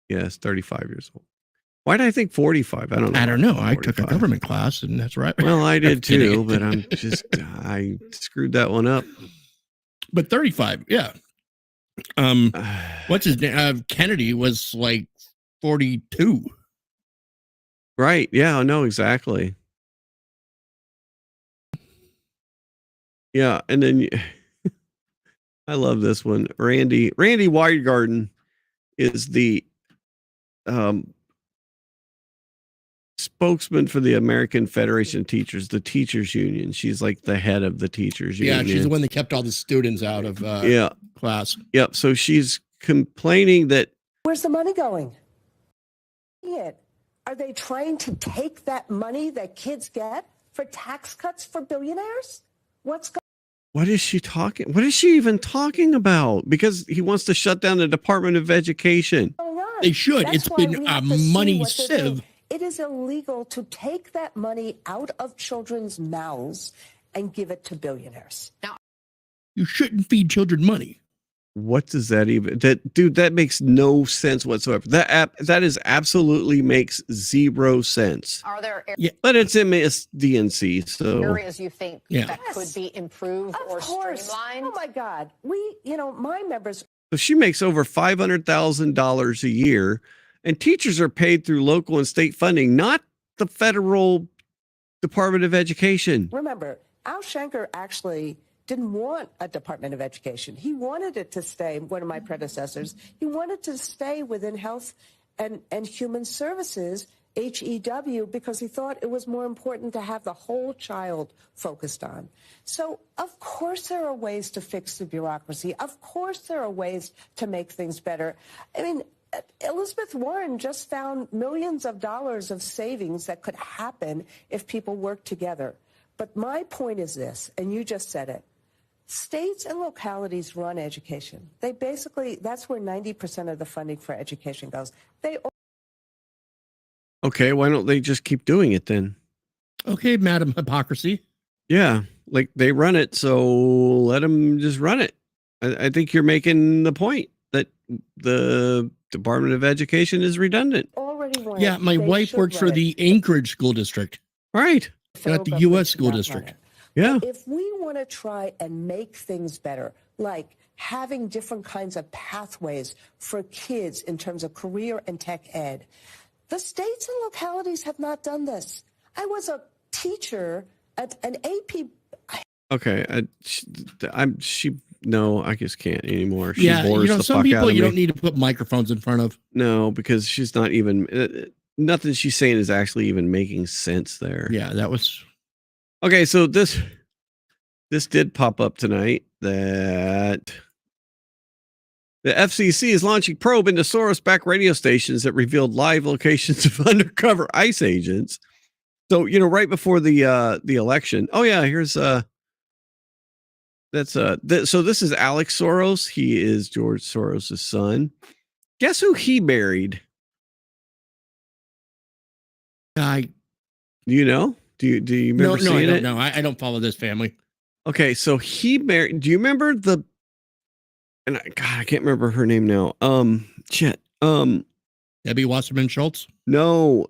Yes, 35 years old. Why did I think 45? I don't know. I don't know. I took a government class, and that's right. Well, I did too, but I screwed that one up. But 35, yeah. What's his name? Kennedy was like 42. Right. Yeah. No. Exactly. Yeah, and then I love this one. Randy Weingarten is the spokesman for the American Federation of Teachers, the teachers union. She's like the head of the teachers union. Yeah, she's the one that kept all the students out of class. Yep. So she's complaining that where's the money going? Are they trying to take that money that kids get for tax cuts for billionaires? What is she talking? What is she even talking about? Because he wants to shut down the Department of Education. They should. It's been a money sieve. It is illegal to take that money out of children's mouths and give it to billionaires. Now, you shouldn't feed children money. What does that even? That makes no sense whatsoever. That is absolutely makes zero sense. Are there but it's MSDNC, so areas you think that could be improved or streamlined? Oh my God, my members. So she makes over $500,000 a year, and teachers are paid through local and state funding, not the federal Department of Education. Remember, Al Shanker actually didn't want a Department of Education. He wanted it to stay, one of my predecessors, he wanted to stay within Health and Human Services, HEW, because he thought it was more important to have the whole child focused on. So, of course, there are ways to fix the bureaucracy. Of course, there are ways to make things better. I mean, Elizabeth Warren just found millions of dollars of savings that could happen if people work together. But my point is this, and you just said it. States and localities run education. They basically, that's where 90% of the funding for education goes. Okay, why don't they just keep doing it then? Okay, Madam Hypocrisy. Yeah, like they run it, so let them just run it. I think you're making the point that the Department of Education is redundant. Yeah, my wife works for the Anchorage School District. Right. Not the U.S. School District. Yeah. If we want to try and make things better, like having different kinds of pathways for kids in terms of career and tech ed, the states and localities have not done this. I was a teacher at an AP. Okay, no, I just can't anymore. She Yeah, bores the some fuck out people of you me. don't need to put microphones in front of. No, because she's not even nothing she's saying is actually even making sense there. Yeah, that was Okay, so this did pop up tonight that the FCC is launching probe into Soros-backed radio stations that revealed live locations of undercover ICE agents. So, right before the election. Oh yeah, here's so this is Alex Soros. He is George Soros' son. Guess who he married? Do you know? Do you remember seeing I don't it? know. I don't follow this family. Okay, so he married. Do you remember I can't remember her name now. Debbie Wasserman Schultz? No,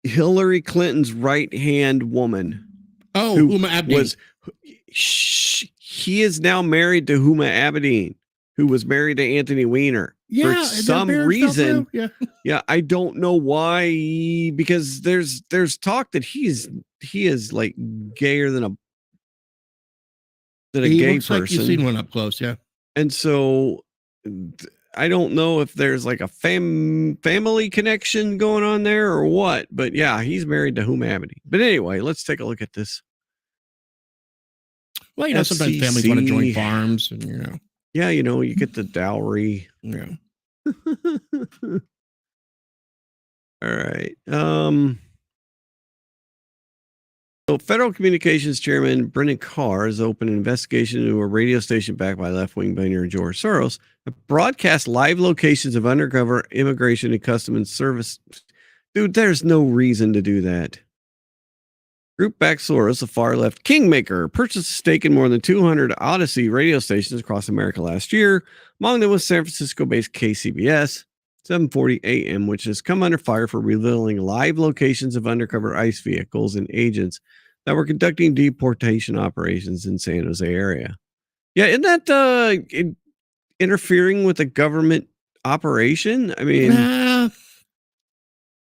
Hillary Clinton's right-hand woman. Oh, Huma Abedin. He is now married to Huma Abedin, who was married to Anthony Weiner. Yeah, for some reason. Yeah, I don't know why. Because there's talk that he is like gayer than a gay looks person. like you've seen one up close, yeah. And so I don't know if there's like a family connection going on there or what, but yeah, he's married to Huma Abedin. But anyway, let's take a look at this. Well, sometimes families want to join farms and, Yeah, you get the dowry. Yeah. All right. So Federal Communications Chairman Brendan Carr has opened an investigation into a radio station backed by left-wing billionaire George Soros that broadcasts live locations of undercover immigration and customs and service. Dude, there's no reason to do that. Group backed Soros, a far-left kingmaker, purchased a stake in more than 200 Odyssey radio stations across America last year. Among them was San Francisco-based KCBS, 7:40 a.m., which has come under fire for revealing live locations of undercover ICE vehicles and agents that were conducting deportation operations in San Jose area. Yeah, isn't that interfering with a government operation? I mean,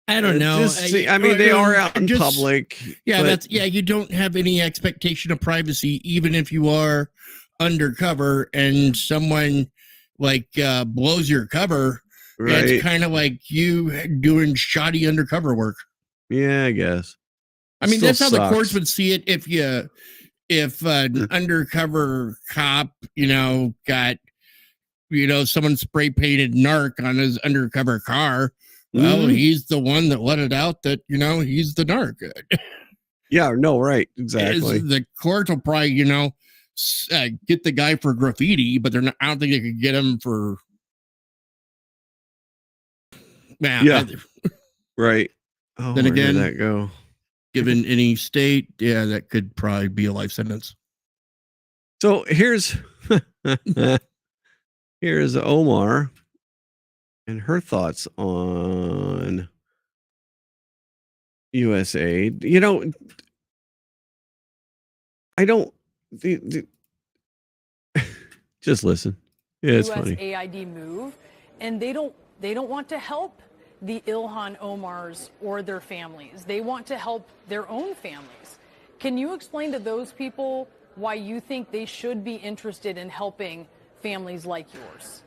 I don't know. They are out in public. Yeah, you don't have any expectation of privacy, even if you are undercover and someone blows your cover. Right. It's kind of like you doing shoddy undercover work. Yeah, I guess. I mean, that's how the courts would see it if an undercover cop, got, someone spray painted narc on his undercover car. Well, he's the one that let it out that, he's the narc. Yeah, no, right. Exactly. The court will probably, get the guy for graffiti, but I don't think they could get him for. Yeah. Right. Oh, then again, where did that go? Given any state, that could probably be a life sentence. So here's Omar and her thoughts on USAID. I don't just listen. Yeah, it's funny. USAID move, and they don't want to help the Ilhan Omars or their families. They want to help their own families. Can you explain to those people why you think they should be interested in helping families like yours?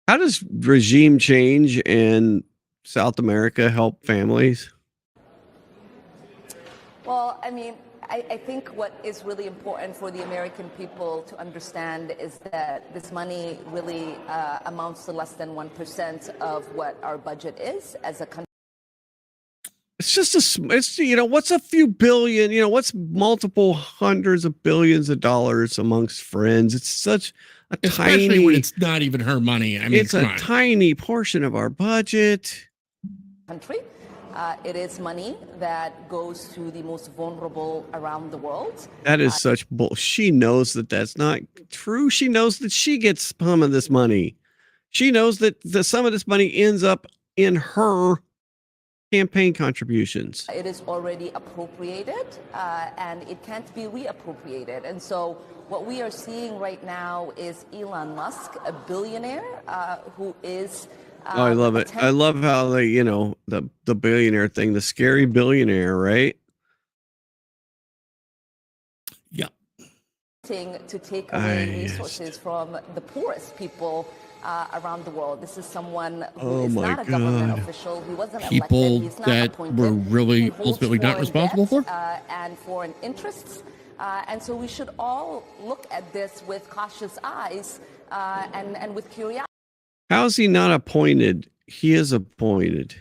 How does regime change in South America help families? Well, I mean, I think what is really important for the American people to understand is that this money really amounts to less than 1% of what our budget is as a country. It's just what's a few billion, what's multiple hundreds of billions of dollars amongst friends. It's such a especially when it's not even her money. I mean, it's a tiny portion of our budget. Country. It is money that goes to the most vulnerable around the world. That is such bull. She knows that that's not true. She knows that she gets some of this money. She knows that some of this money ends up in her campaign contributions. It is already appropriated and it can't be reappropriated. And so what we are seeing right now is Elon Musk, a billionaire who is... Oh, I love it. I love how they, the billionaire thing, the scary billionaire, right? To take away resources from the poorest people around the world. This is someone who Oh is my not a government God. official. He wasn't People elected. He's not that appointed. were really He holds ultimately not foreign responsible debt, for? and foreign interests. And so we should all look at this with cautious eyes and with curiosity. How is he not appointed? He is appointed.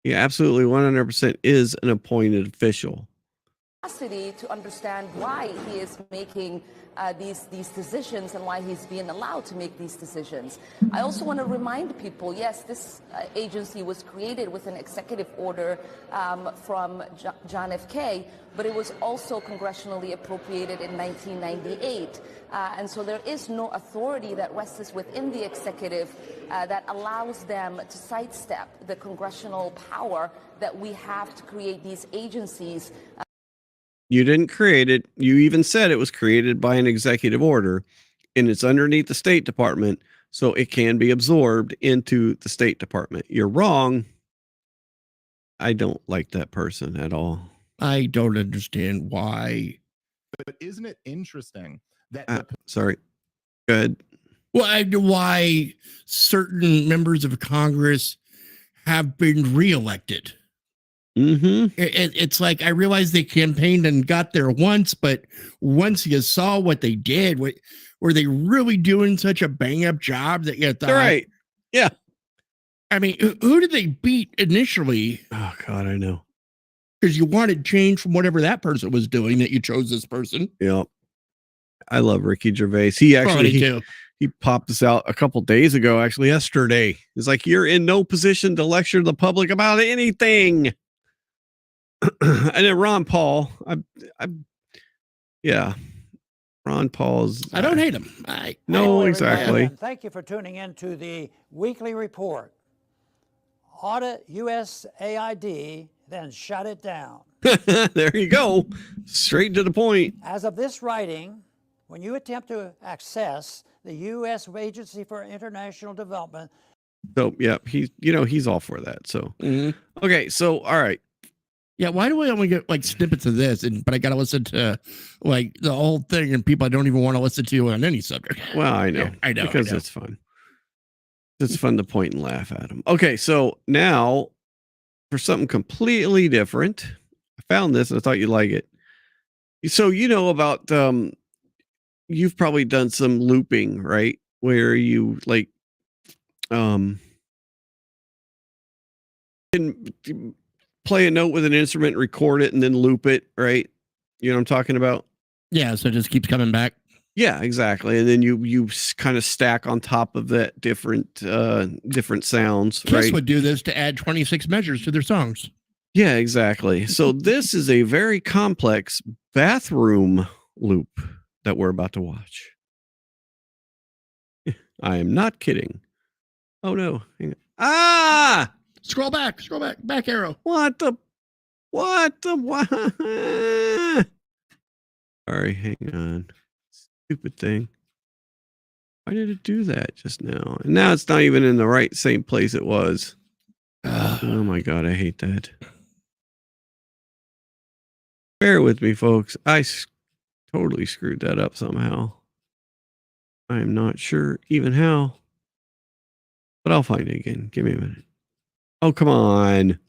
He absolutely 100% is an appointed official. To understand why he is making these decisions and why he's being allowed to make these decisions. I also want to remind people, yes, this agency was created with an executive order from John F. Kennedy, but it was also congressionally appropriated in 1998. And so there is no authority that rests within the executive that allows them to sidestep the congressional power that we have to create these agencies. You didn't create it. You even said it was created by an executive order, and it's underneath the State Department, so it can be absorbed into the State Department. You're wrong. I don't like that person at all. I don't understand why. But isn't it interesting that sorry. Good. Why certain members of Congress have been reelected? Mm-hmm. It's like, I realize they campaigned and got there once, but once you saw what they did, were they really doing such a bang up job that you thought? Right. Yeah. I mean, who did they beat initially? Oh God, I know. Because you wanted change from whatever that person was doing, that you chose this person. Yeah. I love Ricky Gervais. He actually he popped this out a couple days ago, actually yesterday. It's like, you're in no position to lecture the public about anything. And then Ron Paul, yeah, Ron Paul's. I don't hate him. No, exactly. Thank you for tuning in to the weekly report. Audit USAID, then shut it down. There you go. Straight to the point. As of this writing, when you attempt to access the U.S. Agency for International Development. So, yeah, he's all for that. So, okay. So, all right. Yeah, why do I only get like snippets of this, but I got to listen to like the whole thing, and people I don't even want to listen to on any subject? Well, I know. Yeah, I know. Because it's fun. It's fun to point and laugh at them. Okay, so now for something completely different, I found this and I thought you'd like it. So you know about you've probably done some looping, right? Where you like can play a note with an instrument, record it, and then loop it, right? You know what I'm talking about? Yeah, so it just keeps coming back. Yeah, exactly. And then you kind of stack on top of that different sounds. Kiss right? would do this to add 26 measures to their songs. Yeah, exactly. So this is a very complex bathroom loop that we're about to watch. I am not kidding. Oh no. Hang on. Ah! Scroll back, back arrow. What? Sorry, hang on. Stupid thing. Why did it do that just now? And now it's not even in the right same place it was. Oh my God, I hate that. Bear with me, folks. I totally screwed that up somehow. I am not sure even how, but I'll find it again. Give me a minute. Oh, come on.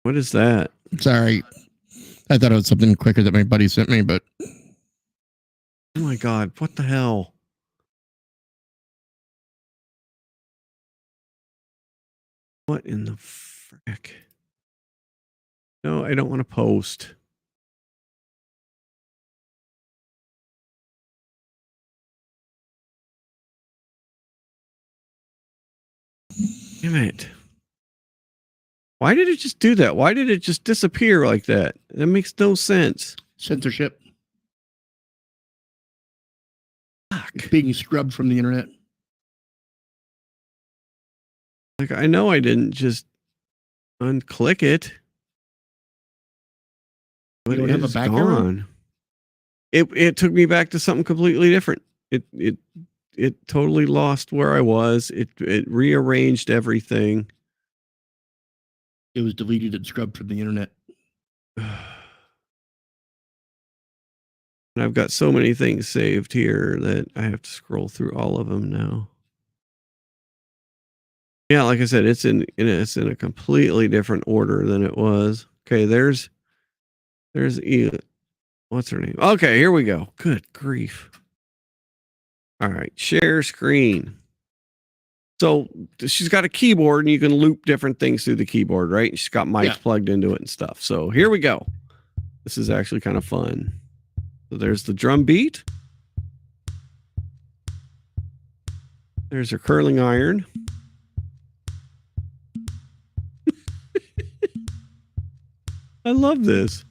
What is that? Sorry. I thought it was something quicker that my buddy sent me, but. Oh my God. What the hell? What in the frick? No, I don't want to post. Damn it. Why did it just do that? Why did it just disappear like that? That makes no sense. Censorship. Fuck. Being scrubbed from the internet. Like, I know I didn't just unclick it. But You don't have a it's back arrow? gone. It took me back to something completely different. It totally lost where I was. It rearranged everything. It was deleted and scrubbed from the internet. And I've got so many things saved here that I have to scroll through all of them now. Yeah, like I said, it's in a completely different order than it was. Okay, there's what's her name? Okay, here we go. Good grief. All right, share screen. So she's got a keyboard and you can loop different things through the keyboard, right? And she's got mics plugged into it and stuff. So here we go. This is actually kind of fun. So there's the drum beat. There's her curling iron. I love this.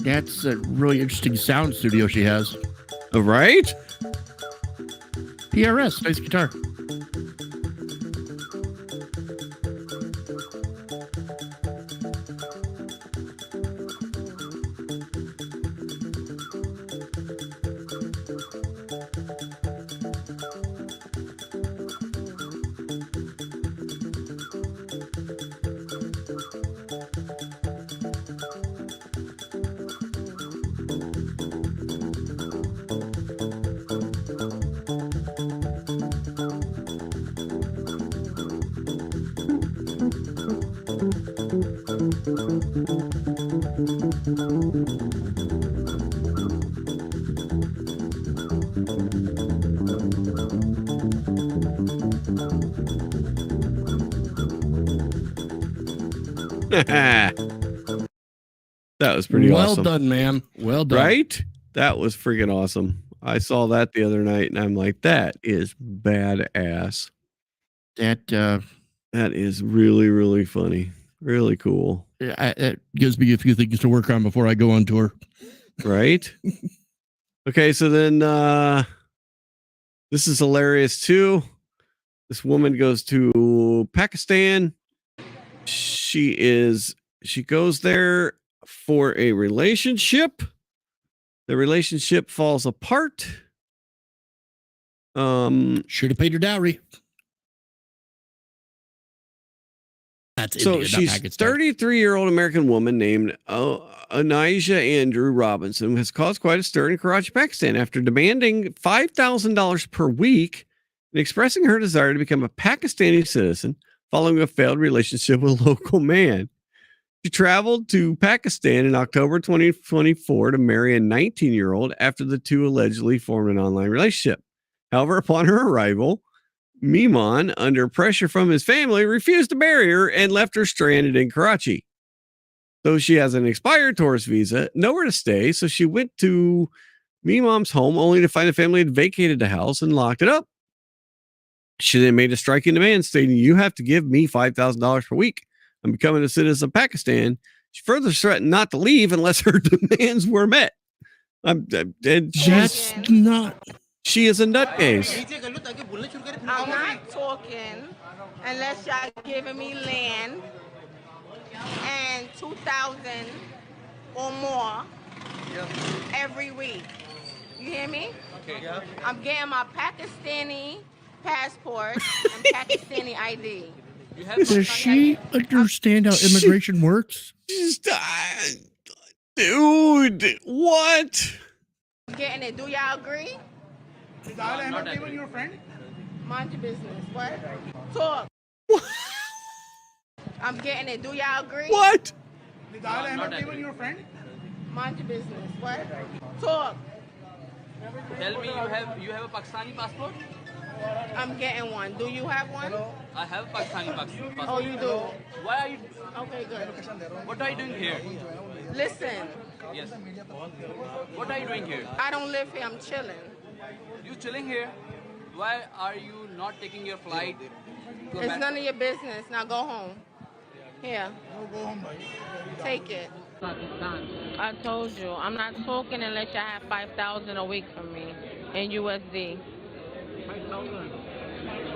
That's a really interesting sound studio she has. Right? PRS, nice guitar. That was pretty awesome. Well done, man. Well done. Right? That was freaking awesome. I saw that the other night and I'm like, that is badass. That is really, really funny. Really cool. It gives me a few things to work on before I go on tour. Right? Okay, so then this is hilarious too. This woman goes to Pakistan. She goes there for a relationship. The relationship falls apart. Should have paid her dowry. That's so India, she's 33-year-old American woman named Anijah Andrew Robinson has caused quite a stir in Karachi, Pakistan, after demanding $5,000 per week and expressing her desire to become a Pakistani citizen following a failed relationship with a local man. She traveled to Pakistan in October 2024 to marry a 19-year-old after the two allegedly formed an online relationship. However, upon her arrival, Mimon, under pressure from his family, refused to marry her and left her stranded in Karachi. So she has an expired tourist visa, nowhere to stay. So she went to Mimon's home only to find the family had vacated the house and locked it up. She then made a striking demand stating, "You have to give me $5,000 per week. I'm becoming a citizen of Pakistan." She further threatened not to leave unless her demands were met. That's not. She is a nutcase. I'm not talking unless y'all giving me land and 2,000 or more every week. You hear me? Okay. I'm getting my Pakistani passport and Pakistani ID. Does she understand how immigration works? Dude, what? I'm getting it. Do y'all agree? Did I end up giving you a friend? Mind your business. What? Talk. I'm getting it. Do y'all agree? What? Did I end up giving you a friend? Mind your business. What? Talk. Tell me you have a Pakistani passport? I'm getting one. Do you have one? I have a Pakistani passport. Oh, you do? Why are you? Okay, good. What are you doing here? Listen. Yes. What are you doing here? I don't live here. I'm chilling. You chilling here? Why are you not taking your flight? It's none of your business. Now go home. Here. Go home, take it. I told you, I'm not talking unless you have 5,000 a week from me in USD. 5,000.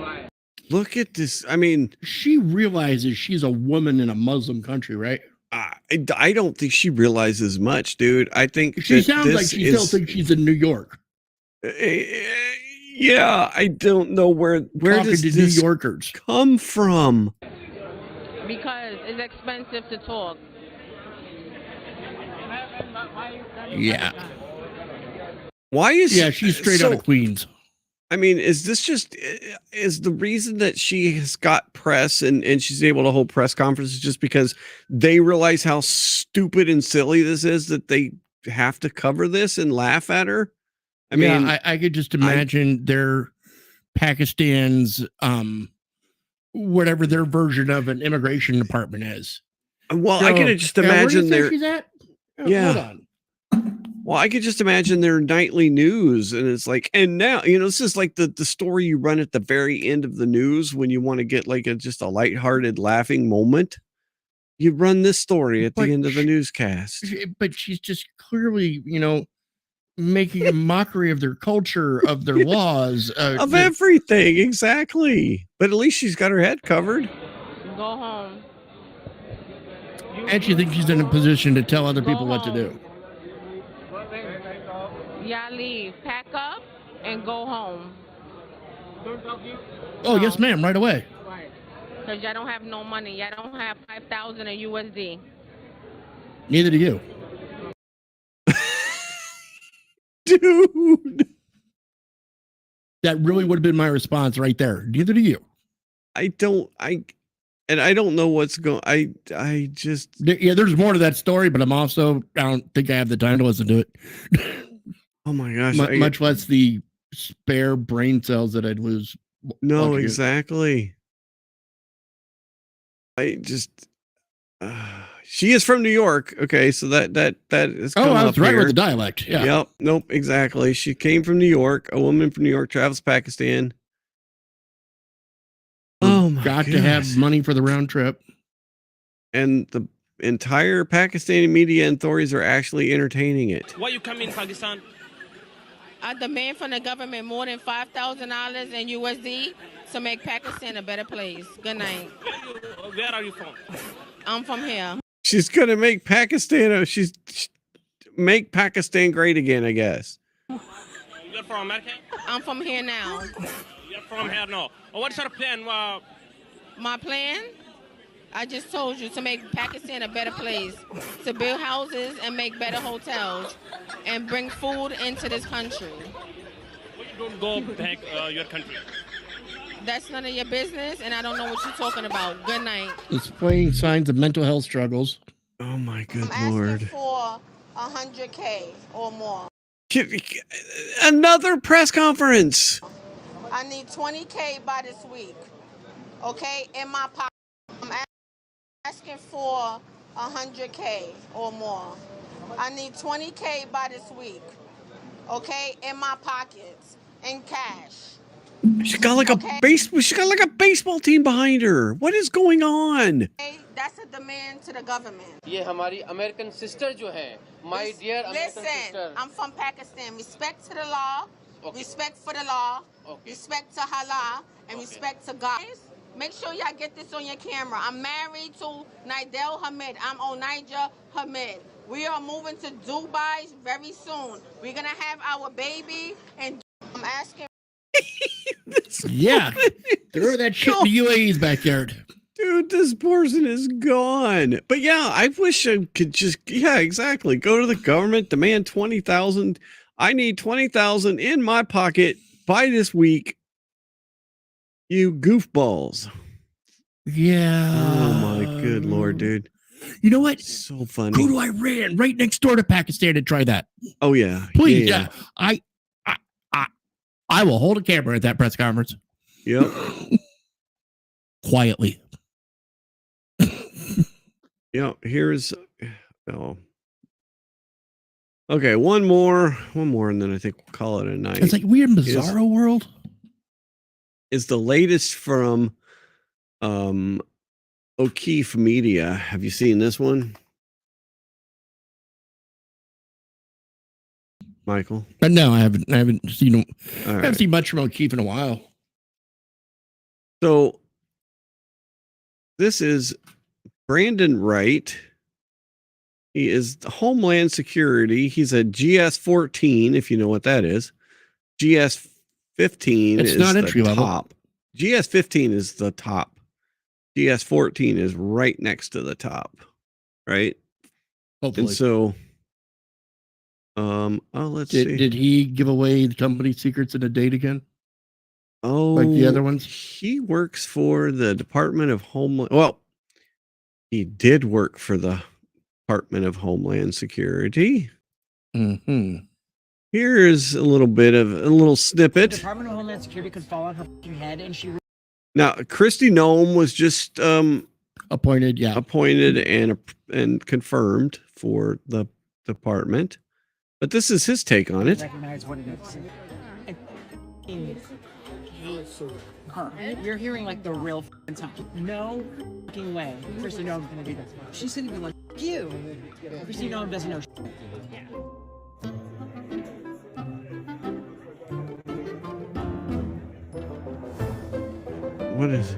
Why? Look at this. I mean, she realizes she's a woman in a Muslim country, right? I don't think she realizes much, dude. I think she sounds like she still thinks she's in New York. Yeah, I don't know where does to this New Yorkers come from? Because it's expensive to talk. Yeah. Why is she's straight out of Queens. I mean, is this just is the reason that she has got press and she's able to hold press conferences just because they realize how stupid and silly this is that they have to cover this and laugh at her? I mean, I could just imagine their Pakistan's whatever their version of an immigration department is. Well, I could just imagine where she's at. Yeah. Hold on. Well, I could just imagine their nightly news, and it's like, and now, this is like the story you run at the very end of the news when you want to get like just a lighthearted laughing moment. You run this story at the end of the newscast. But she's just clearly, making a mockery of their culture, of their laws, of everything. Exactly. But at least she's got her head covered. Go home. And she thinks she's in a position to tell other people what to do. Y'all leave. Pack up and go home. Oh, yes, ma'am. Right away. Because y'all don't have no money. Y'all don't have 5,000 in USD. Neither do you. Dude. That really would have been my response right there. Neither do you. I don't know what's going. I just there's more to that story, but I don't think I have the time to listen to it. Oh my gosh! Much less the spare brain cells that I'd lose. No, exactly. She is from New York. Okay, so that is. I was right with the dialect. Yeah. Yep. Nope. Exactly. She came from New York. A woman from New York travels to Pakistan. Oh my! Got to have money for the round trip. And the entire Pakistani media and authorities are actually entertaining it. Why you come in Pakistan? I demand from the government more than $5,000 in USD to make Pakistan a better place. Good night. Where are you from? I'm from here. She's gonna make Pakistan. Make Pakistan great again, I guess. You're from America? I'm from here now. You're from here now. What's your plan? My plan? I just told you to make Pakistan a better place, to build houses and make better hotels, and bring food into this country. Why you don't go back your country? That's none of your business, and I don't know what you're talking about. Good night. Displaying signs of mental health struggles. Oh my good I'm Lord. asking for 100K or more. Another press conference. I need 20K by this week. Okay, in my pocket. I'm asking for 100K or more. I need 20K by this week. Okay, in my pockets, in cash. She got like She got like a baseball team behind her. What is going on? Okay, that's a demand to the government. ये हमारी American sister जो है, my dear American sister. Listen, I'm from Pakistan. Respect to the law, respect for the law, respect to halal, and respect to God. Make sure y'all get this on your camera. I'm married to Nidel Hamid. I'm Onaija Hamid. We are moving to Dubai very soon. We're going to have our baby, and I'm asking. Yeah. Throw that shit in the UAE's backyard. Dude, this person is gone. But yeah, I wish I could just, exactly. Go to the government, demand 20,000. I need 20,000 in my pocket by this week. You goofballs. Yeah. Oh my good Lord, dude. You know what? So funny. Go to Iran, right next door to Pakistan, and try that. Oh yeah. Please. Yeah. I will hold a camera at that press conference. Yep. Quietly. Yeah, here's okay, one more, and then I think we'll call it a night. It's like we in Bizarro world. is the latest from O'Keefe Media. Have you seen this one, Michael? No, I haven't. I haven't seen him. I All haven't right. seen much from O'Keefe in a while. So this is Brandon Wright. He is Homeland Security. He's a GS-14, if you know what that is. GS-15 It's is not the entry level. top. GS-15 is the top. GS-14 is right next to the top, right? Hopefully. And so, let's see. Did he give away the company secrets in a date again? Oh, like the other ones? He works for the Department of Homeland. Well, he did work for the Department of Homeland Security. Mm-hmm. Here's a little snippet. The Department of Homeland Security could fall on her head, and she. Now, Kristi Noem was just appointed, and confirmed for the department. But this is his take on it. Recognize what it is. You're hearing like the real time. No fucking way. Kristi Noem's gonna do this. She's gonna be like, you. Kristi Noem doesn't know. What is?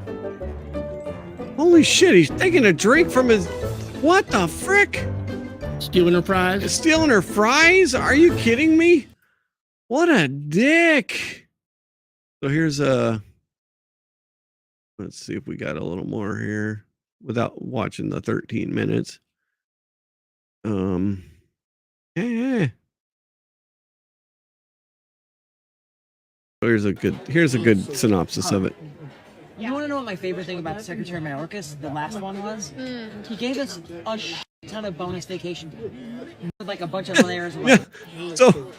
Holy shit! He's taking a drink from his. What the frick? Stealing her fries? Stealing her fries? Are you kidding me? What a dick! So here's a. Let's see if we got a little more here without watching the 13 minutes. Yeah. Here's a good synopsis of it. You want to know what my favorite thing about Secretary Mayorkas, the last one, was? He gave us a ton of bonus vacation, like a bunch of layers. Of So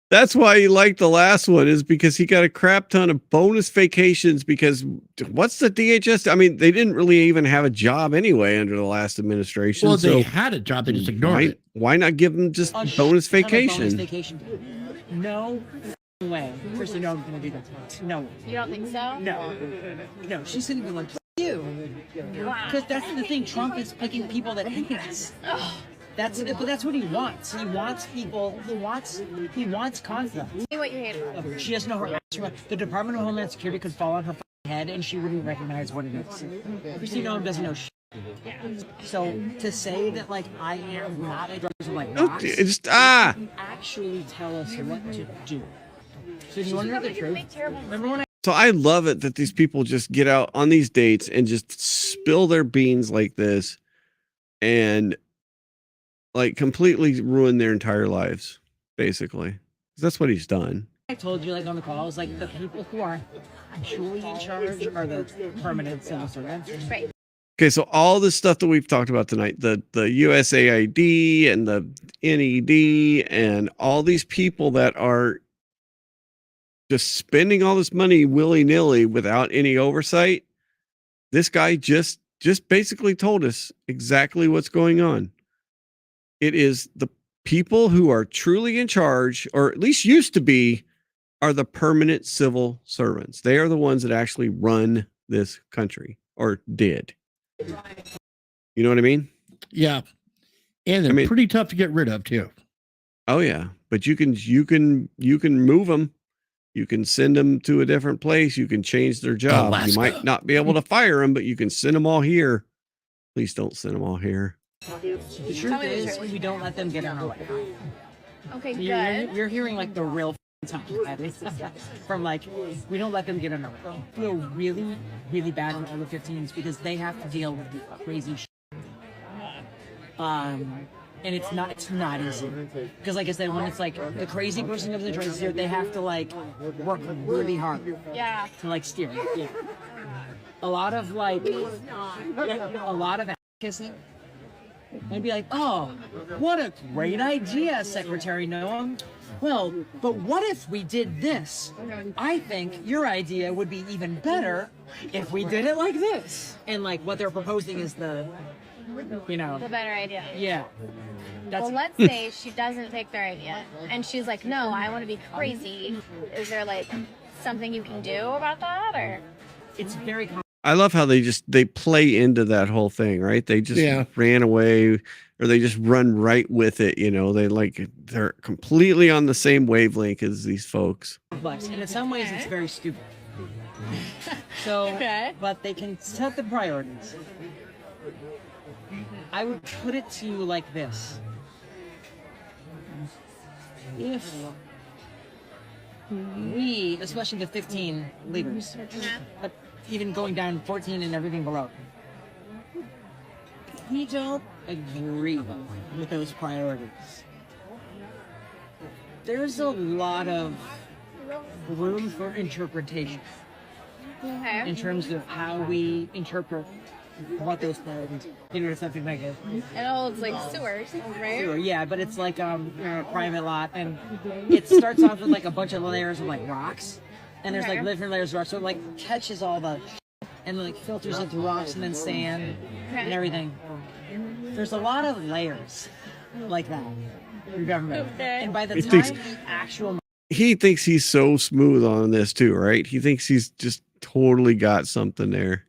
that's why he liked the last one, is because he got a crap ton of bonus vacations. Because what's the DHS? I mean, they didn't really even have a job anyway under the last administration. Well, so they had a job, they just ignored it. Why not give them just bonus vacation? No way. Kristi Noem's gonna do that. No. You don't think so? No. No, she's gonna be like, you. Because that's the thing. Trump is picking people that hate us. But that's what he wants. He wants people. He wants conflict. Say what you hate about her. She doesn't know her answer. The Department of Homeland Security could fall on her head, and she wouldn't recognize what it is. Kristi Noem doesn't know. So to say that like I am not a drug like actually tell us what to do. So do you want to know the truth? Remember when So I love it that these people just get out on these dates and just spill their beans like this and like completely ruin their entire lives, basically. That's what he's done. I told you like on the call, is like the people who are actually in charge are the permanent civil servants. Right. Okay, so all this stuff that we've talked about tonight, the USAID and the NED and all these people that are just spending all this money willy-nilly without any oversight, this guy just basically told us exactly what's going on. It is the people who are truly in charge, or at least used to be, are the permanent civil servants. They are the ones that actually run this country, or did. You know what I mean? Yeah. And they're pretty tough to get rid of too. Oh yeah, but you can move them. You can send them to a different place. You can change their job. Alaska. You might not be able to fire them, but you can send them all here. Please don't send them all here. The truth is, we don't let them get in our way. Okay, You're hearing like the real time from like, we don't let them get in our way. I feel really, really bad on all the 15s because they have to deal with the crazy shit. And it's not easy because, like I said, when it's like the crazy person of the choices here, they have to like work really hard. Yeah. To like steer. Yeah. A lot of advocacy. They'd be like, oh, what a great idea, Secretary Noem. Well, but what if we did this? I think your idea would be even better if we did it like this. And like what they're proposing is the better idea. Yeah. Well, let's say she doesn't take their idea, and she's like, "No, I want to be crazy." Is there like something you can do about that, or? It's very I love how they play into that whole thing, right? They just ran away, or they just run right with it. They're completely on the same wavelength as these folks. complex, and in some ways it's very stupid. So, but they can set the priorities. I would put it to you like this. If we, especially the 15 leaders, but even going down 14 and everything below, we don't agree with those priorities, there's a lot of room for interpretation in terms of how we interpret what those priorities, something like it. It holds like sewers, right? Sewer, yeah, but it's like a private lot, and it starts off with like a bunch of layers of like rocks, and there's like different layers of rocks, so it like catches all the, and like filters into rocks and then sand and everything. There's a lot of layers like that in government, and by the time actual He thinks he's so smooth on this too, right? He thinks he's just totally got something there.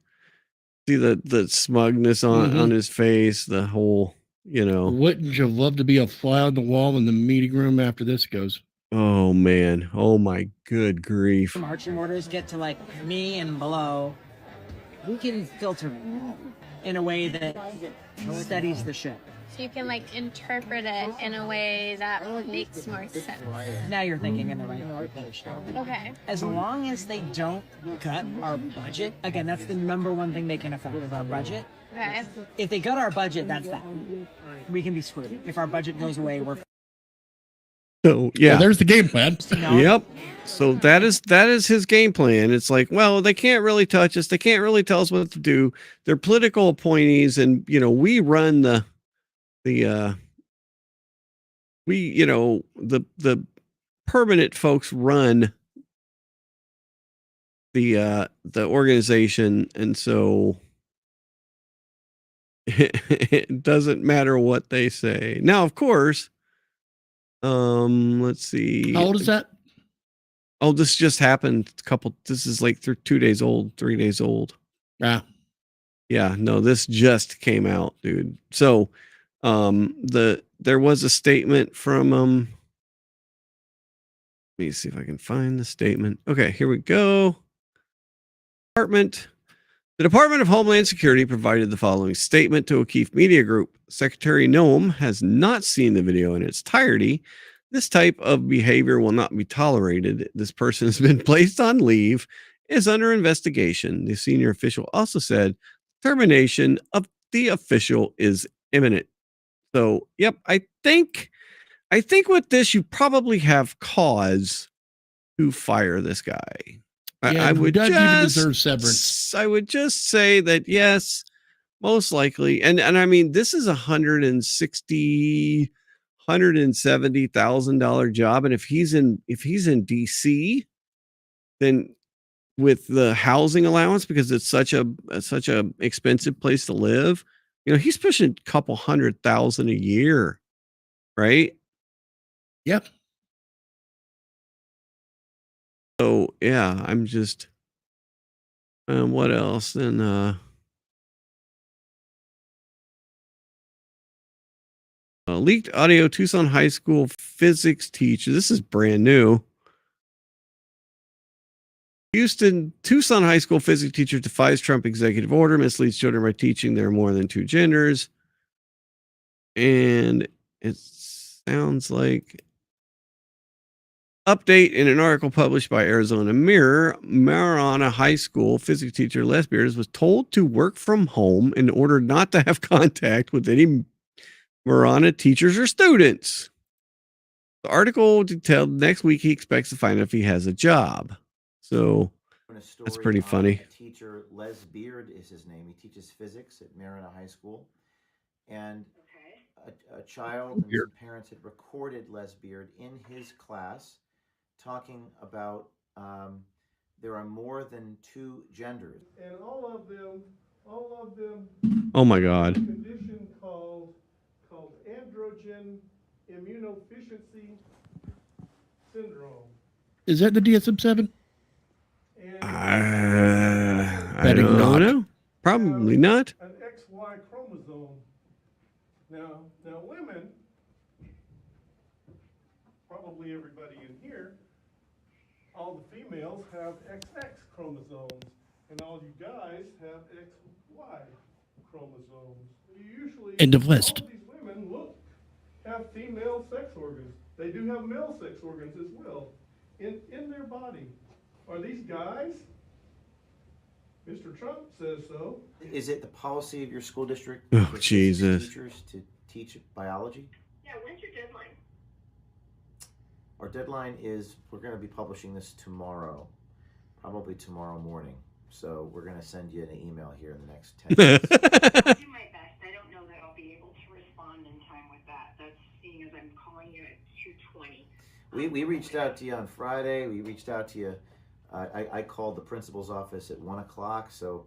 See the smugness on his face, the whole, Wouldn't you love to be a fly on the wall in the meeting room after this goes? Oh man. Oh my good grief. marching orders get to like me and below, we can filter it in a way that steadies the ship. So you can like interpret it in a way that makes more sense. Now you're thinking in the right direction. Okay. As long as they don't cut our budget, again, that's the number one thing they can affect with our budget. Okay. If they cut our budget, that's that. We can be screwed. If our budget goes away, we're. So yeah, well, there's the game plan. Yep. So that is his game plan. It's like, well, they can't really touch us. They can't really tell us what to do. They're political appointees, and we run the permanent folks run the organization, and so it doesn't matter what they say. Now, of course, let's see. How old is that? Oh, this just happened. This is like 2 days old, 3 days old. Yeah. No, this just came out, dude. So, there was a statement from let me see if I can find the statement. Okay, here we go. The Department of Homeland Security provided the following statement to O'Keefe Media Group. Secretary Noem has not seen the video in its entirety. This type of behavior will not be tolerated. This person has been placed on leave, is under investigation. The senior official also said termination of the official is imminent. So, yep, I think with this, you probably have cause to fire this guy. Yeah, I would doesn't even just deserve severance. I would just say that yes, most likely, and I mean this is $170,000 job, and if he's in DC, then with the housing allowance, because it's such a expensive place to live, he's pushing a couple $100,000 a year, right? Yep. So yeah, I'm just what else? Then leaked audio, Tucson High School physics teacher. This is brand new. Tucson High School physics teacher defies Trump executive order, misleads children by teaching there are more than two genders. And it sounds like update in an article published by Arizona Mirror. Marana High School physics teacher Les Beers was told to work from home in order not to have contact with any Marana teachers or students. The article detailed next week he expects to find out if he has a job. So that's pretty funny. Teacher Les Beard is his name. He teaches physics at Marana High School. And a child and some parents had recorded Les Beard in his class talking about there are more than two genders. And all of them. Oh my God. Condition called androgen immunodeficiency syndrome. Is that the DSM-7? I don't know. Probably not. An XY chromosome. Now women, probably everybody in here, all the females have XX chromosomes, and all you guys have XY chromosomes. You usually, End of list. all of these women have female sex organs. They do have male sex organs as well in their body. Are these guys? Mr. Trump says so. Is it the policy of your school district Oh, for Jesus. teachers to teach biology? Yeah, when's your deadline? Our deadline is, we're going to be publishing this tomorrow, probably tomorrow morning. So we're going to send you an email here in the next 10 minutes. I'll do my best. I don't know that I'll be able to respond in time with that. That's seeing as I'm calling you at 2:20. We reached out to you on Friday. We reached out to you. I called the principal's office at 1 o'clock. So,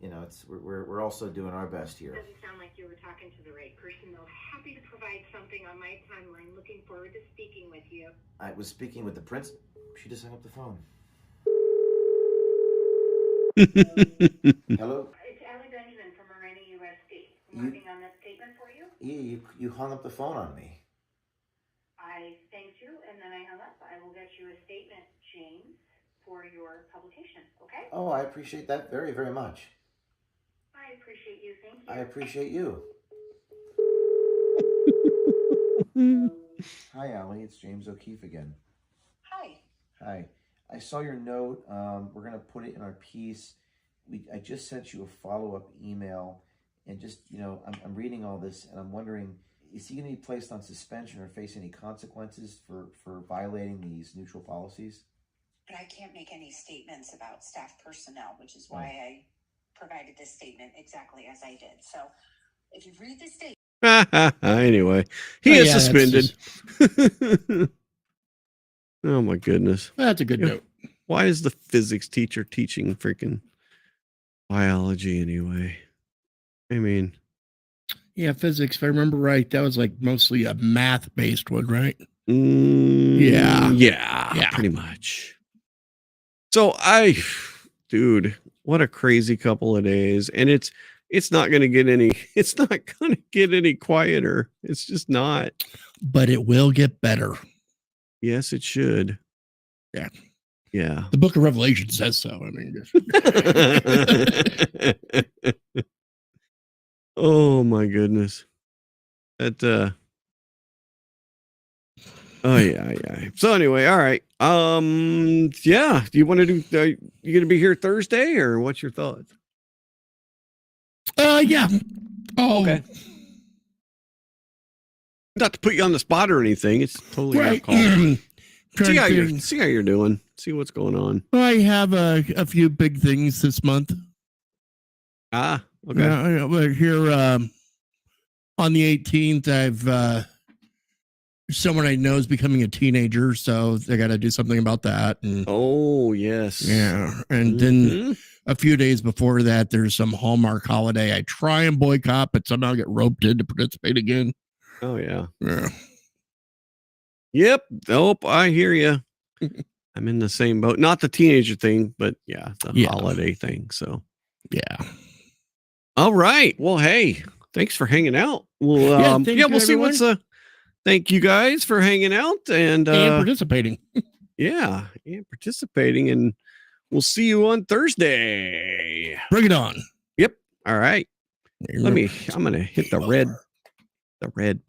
you know, we're also doing our best here. Doesn't sound like you were talking to the right person, though. Happy to provide something on my timeline. Looking forward to speaking with you. I was speaking with the principal. She just hung up the phone. Hello? It's Allie Benjamin from Morena USD. I'm working on that statement for you. Yeah, you hung up the phone on me. I thanked you, and then I hung up. I will get you a statement, James, for your publication, okay? Oh, I appreciate that very, very much. I appreciate you. Thank you. I appreciate you. Hi, Allie. It's James O'Keefe again. Hi. Hi. I saw your note. We're going to put it in our piece. I just sent you a follow-up email. And just, you know, I'm reading all this, and I'm wondering, is he going to be placed on suspension or face any consequences for violating these neutral policies? But I can't make any statements about staff personnel, which is why I provided this statement exactly as I did. So if you read the statement. Anyway, he is suspended. Oh, my goodness. That's a good note. Why is the physics teacher teaching freaking biology anyway? I mean. Yeah, physics, if I remember right, that was like mostly a math-based one, right? Yeah, pretty much. So dude, what a crazy couple of days. And it's not going to get any quieter. It's just not. But it will get better. Yes, it should. Yeah. Yeah. The book of Revelation says so. I mean, oh my goodness. That oh yeah. So anyway, all right. Yeah. Do you want to do you gonna be here Thursday, or what's your thoughts? Yeah. Oh, okay. Not to put you on the spot or anything. It's totally your call. See how you're doing. See what's going on. I have a few big things this month. Okay. We're here on the 18th. I've someone I know is becoming a teenager, so they got to do something about that. And, oh yes, yeah. And then a few days before that, there's some Hallmark holiday I try and boycott, but somehow get roped in to participate again. Oh yeah. Yeah. Yep. Nope. I hear you. I'm in the same boat. Not the teenager thing, but the holiday thing. So yeah. All right. Well, hey, thanks for hanging out. We'll we'll see what's thank you guys for hanging out and participating. Yeah, participating, and we'll see you on Thursday. Bring it on. Yep. All right. I'm gonna hit the red button.